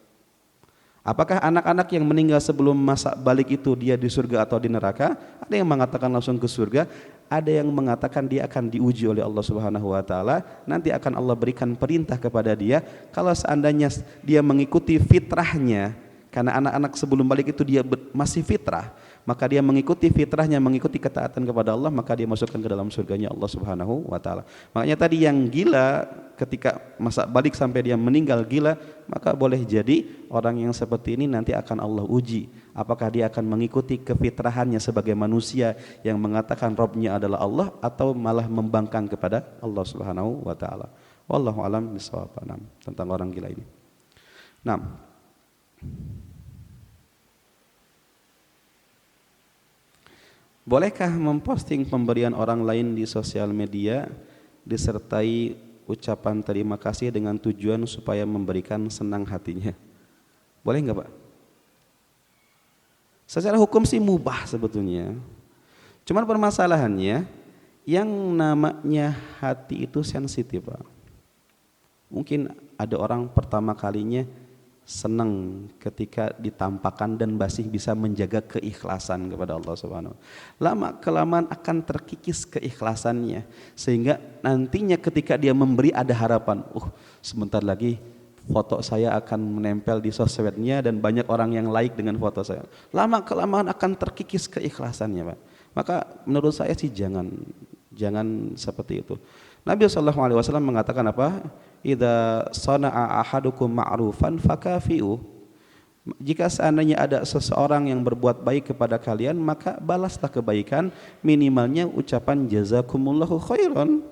Apakah anak-anak yang meninggal sebelum masa balik itu dia di surga atau di neraka? Ada yang mengatakan langsung ke surga, ada yang mengatakan dia akan diuji oleh Allah Subhanahu wa taala. Nanti akan Allah berikan perintah kepada dia, kalau seandainya dia mengikuti fitrahnya, karena anak-anak sebelum balik itu dia masih fitrah, maka dia mengikuti fitrahnya, mengikuti ketaatan kepada Allah, maka dia masukkan ke dalam surganya Allah Subhanahu wa taala. Makanya tadi yang gila ketika masa balik sampai dia meninggal gila, maka boleh jadi orang yang seperti ini nanti akan Allah uji, apakah dia akan mengikuti kefitrahannya sebagai manusia yang mengatakan Rabbnya adalah Allah, atau malah membangkang kepada Allah Subhanahu wa taala. Wallahu alam bishawab. Tentang orang gila ini. Bolehkah memposting pemberian orang lain di sosial media disertai ucapan terima kasih dengan tujuan supaya memberikan senang hatinya? Boleh enggak, Pak? Secara hukum sih mubah sebetulnya. Cuman permasalahannya yang namanya hati itu sensitif, Pak. Mungkin ada orang pertama kalinya senang ketika ditampakkan dan masih bisa menjaga keikhlasan kepada Allah Subhanahu. Lama kelamaan akan terkikis keikhlasannya, sehingga nantinya ketika dia memberi ada harapan, sebentar lagi foto saya akan menempel di sosmednya dan banyak orang yang like dengan foto saya. Lama kelamaan akan terkikis keikhlasannya, Pak. Maka menurut saya sih jangan seperti itu. Nabi SAW mengatakan apa? Idza sana'a ahadukum ma'rufan fakafi'u. Jika seandainya ada seseorang yang berbuat baik kepada kalian, maka balaslah kebaikan, minimalnya ucapan jazakumullahu khairan.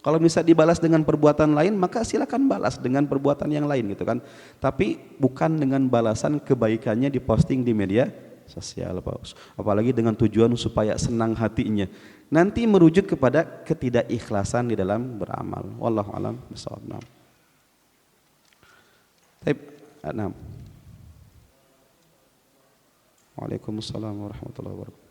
Kalau bisa dibalas dengan perbuatan lain, maka silakan balas dengan perbuatan yang lain gitu kan. Tapi bukan dengan balasan kebaikannya diposting di media sosial, Pak. Apalagi dengan tujuan supaya senang hatinya. Nanti merujuk kepada ketidakikhlasan di dalam beramal. Wallahu a'lam bishawab. Baik, 6. Waalaikumsalam warahmatullahi wabarakatuh.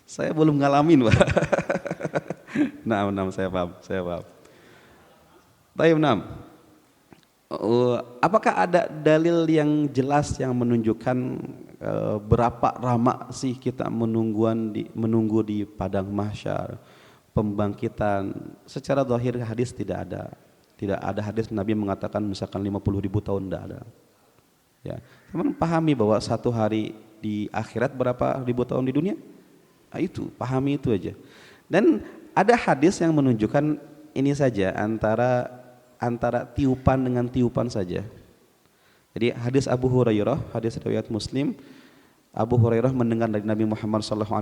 Saya belum ngalamin, Pak. Saya paham. Baik, apakah ada dalil yang jelas yang menunjukkan berapa lama sih kita menunggu di padang mahsyar, pembangkitan? Secara zahir hadis tidak ada hadis Nabi mengatakan misalkan 50.000 tahun, tidak ada. Ya, teman pahami bahwa satu hari di akhirat berapa ribu tahun di dunia? Itu pahami itu aja. Dan ada hadis yang menunjukkan ini saja, antara tiupan dengan tiupan saja. Jadi hadis Abu Hurairah, hadis riwayat Muslim, Abu Hurairah mendengar dari Nabi Muhammad SAW,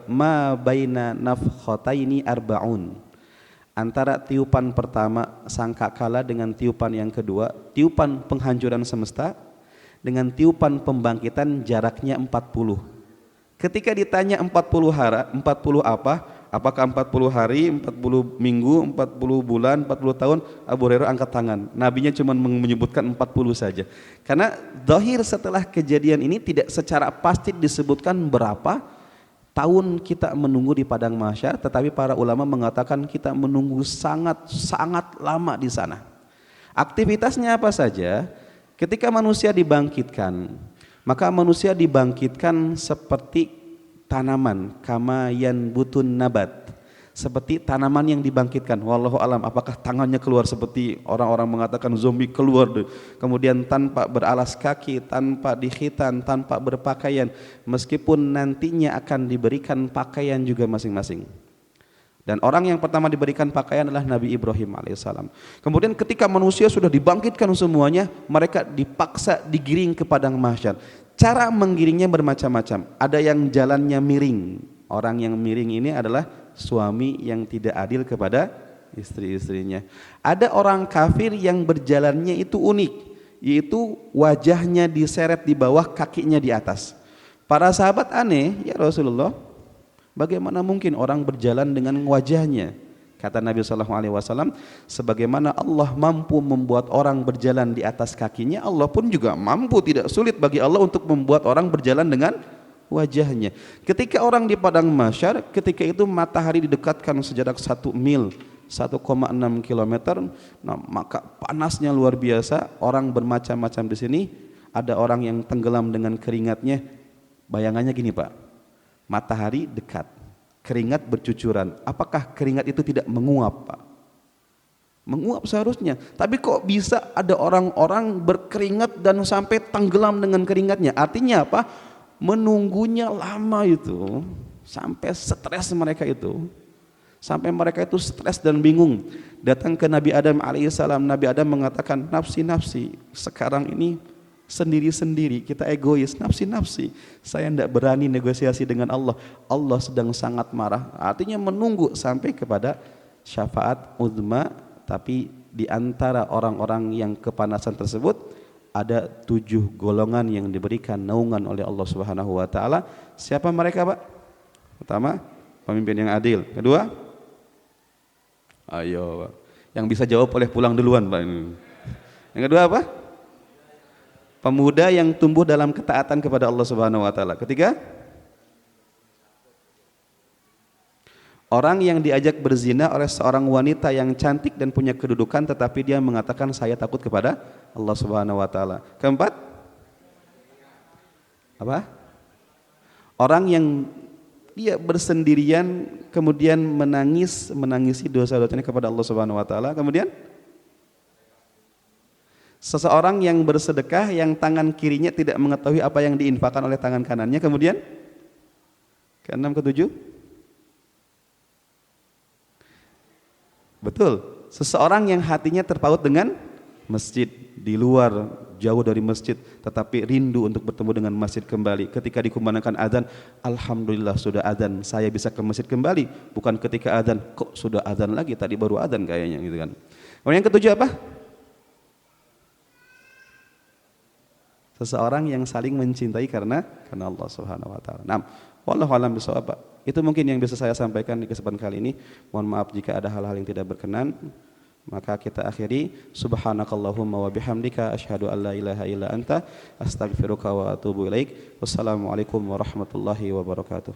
ma baina nafkhataini arba'un. Antara tiupan pertama sangkakala dengan tiupan yang kedua, tiupan penghancuran semesta dengan tiupan pembangkitan jaraknya 40. Ketika ditanya 40 apa? Apakah 40 hari, 40 minggu, 40 bulan, 40 tahun? Abu Hurairah angkat tangan. Nabinya cuma menyebutkan 40 saja. Karena zahir setelah kejadian ini tidak secara pasti disebutkan berapa tahun kita menunggu di padang mahsyar, tetapi para ulama mengatakan kita menunggu sangat lama di sana. Aktivitasnya apa saja? Ketika manusia dibangkitkan, maka manusia dibangkitkan seperti tanaman, kama yanbutun nabat, seperti tanaman yang dibangkitkan. Wallahu alam, apakah tangannya keluar seperti orang-orang mengatakan zombie keluar, kemudian tanpa beralas kaki, tanpa dikhitan, tanpa berpakaian, meskipun nantinya akan diberikan pakaian juga masing-masing. Dan orang yang pertama diberikan pakaian adalah Nabi Ibrahim alaihissalam. Kemudian ketika manusia sudah dibangkitkan semuanya, mereka dipaksa digiring ke padang mahsyar. Cara menggiringnya bermacam-macam. Ada yang jalannya miring. Orang yang miring ini adalah suami yang tidak adil kepada istri-istrinya. Ada orang kafir yang berjalannya itu unik, yaitu wajahnya diseret di bawah, kakinya di atas. Para sahabat aneh, ya Rasulullah, bagaimana mungkin orang berjalan dengan wajahnya? Kata Nabi SAW, sebagaimana Allah mampu membuat orang berjalan di atas kakinya, Allah pun juga mampu, tidak sulit bagi Allah untuk membuat orang berjalan dengan wajahnya. Ketika orang di padang mahsyar, ketika itu matahari didekatkan sejarak 1 mil, 1,6 kilometer, nah, maka panasnya luar biasa. Orang bermacam-macam di sini. Ada orang yang tenggelam dengan keringatnya. Bayangannya gini Pak, matahari dekat, keringat bercucuran. Apakah keringat itu tidak menguap Pak? Menguap seharusnya. Tapi kok bisa ada orang-orang berkeringat dan sampai tenggelam dengan keringatnya? Artinya apa? Menunggunya lama itu, sampai stres mereka itu. Sampai mereka itu stres dan bingung. Datang ke Nabi Adam alaihissalam. Nabi Adam mengatakan, nafsi-nafsi, sekarang ini sendiri-sendiri, kita egois, nafsi-nafsi, saya tidak berani negosiasi dengan Allah. Allah sedang sangat marah. Artinya menunggu sampai kepada syafaat uzma. Tapi di antara orang-orang yang kepanasan tersebut ada 7 golongan yang diberikan naungan oleh Allah Subhanahu wa taala. Siapa mereka Pak? Pertama, pemimpin yang adil. Kedua, ayo Pak, yang bisa jawab boleh pulang duluan Pak. Yang kedua apa? Pemuda yang tumbuh dalam ketaatan kepada Allah Subhanahu wa taala. Ketiga, orang yang diajak berzina oleh seorang wanita yang cantik dan punya kedudukan, tetapi dia mengatakan saya takut kepada Allah Subhanahu wa taala. Keempat, apa? Orang yang dia bersendirian kemudian menangisi dosa-dosanya kepada Allah Subhanahu wa taala. Kemudian seseorang yang bersedekah yang tangan kirinya tidak mengetahui apa yang diinfakkan oleh tangan kanannya. Kemudian keenam, ketujuh, betul, seseorang yang hatinya terpaut dengan masjid, di luar jauh dari masjid tetapi rindu untuk bertemu dengan masjid kembali. Ketika dikumandangkan azan, alhamdulillah sudah azan, saya bisa ke masjid kembali. Bukan ketika azan, kok sudah azan lagi, tadi baru azan kayaknya gitu kan. Kemudian yang ketujuh apa? Seseorang yang saling mencintai karena Allah Subhanahu wa taala. Nah, wallahu a'lam bishawab. Itu mungkin yang bisa saya sampaikan di kesempatan kali ini. Mohon maaf jika ada hal-hal yang tidak berkenan. Maka kita akhiri, subhanakallahumma wa bihamdika asyhadu an la ilaha illa anta astaghfiruka wa atubu ilaik. Wassalamualaikum warahmatullahi wabarakatuh.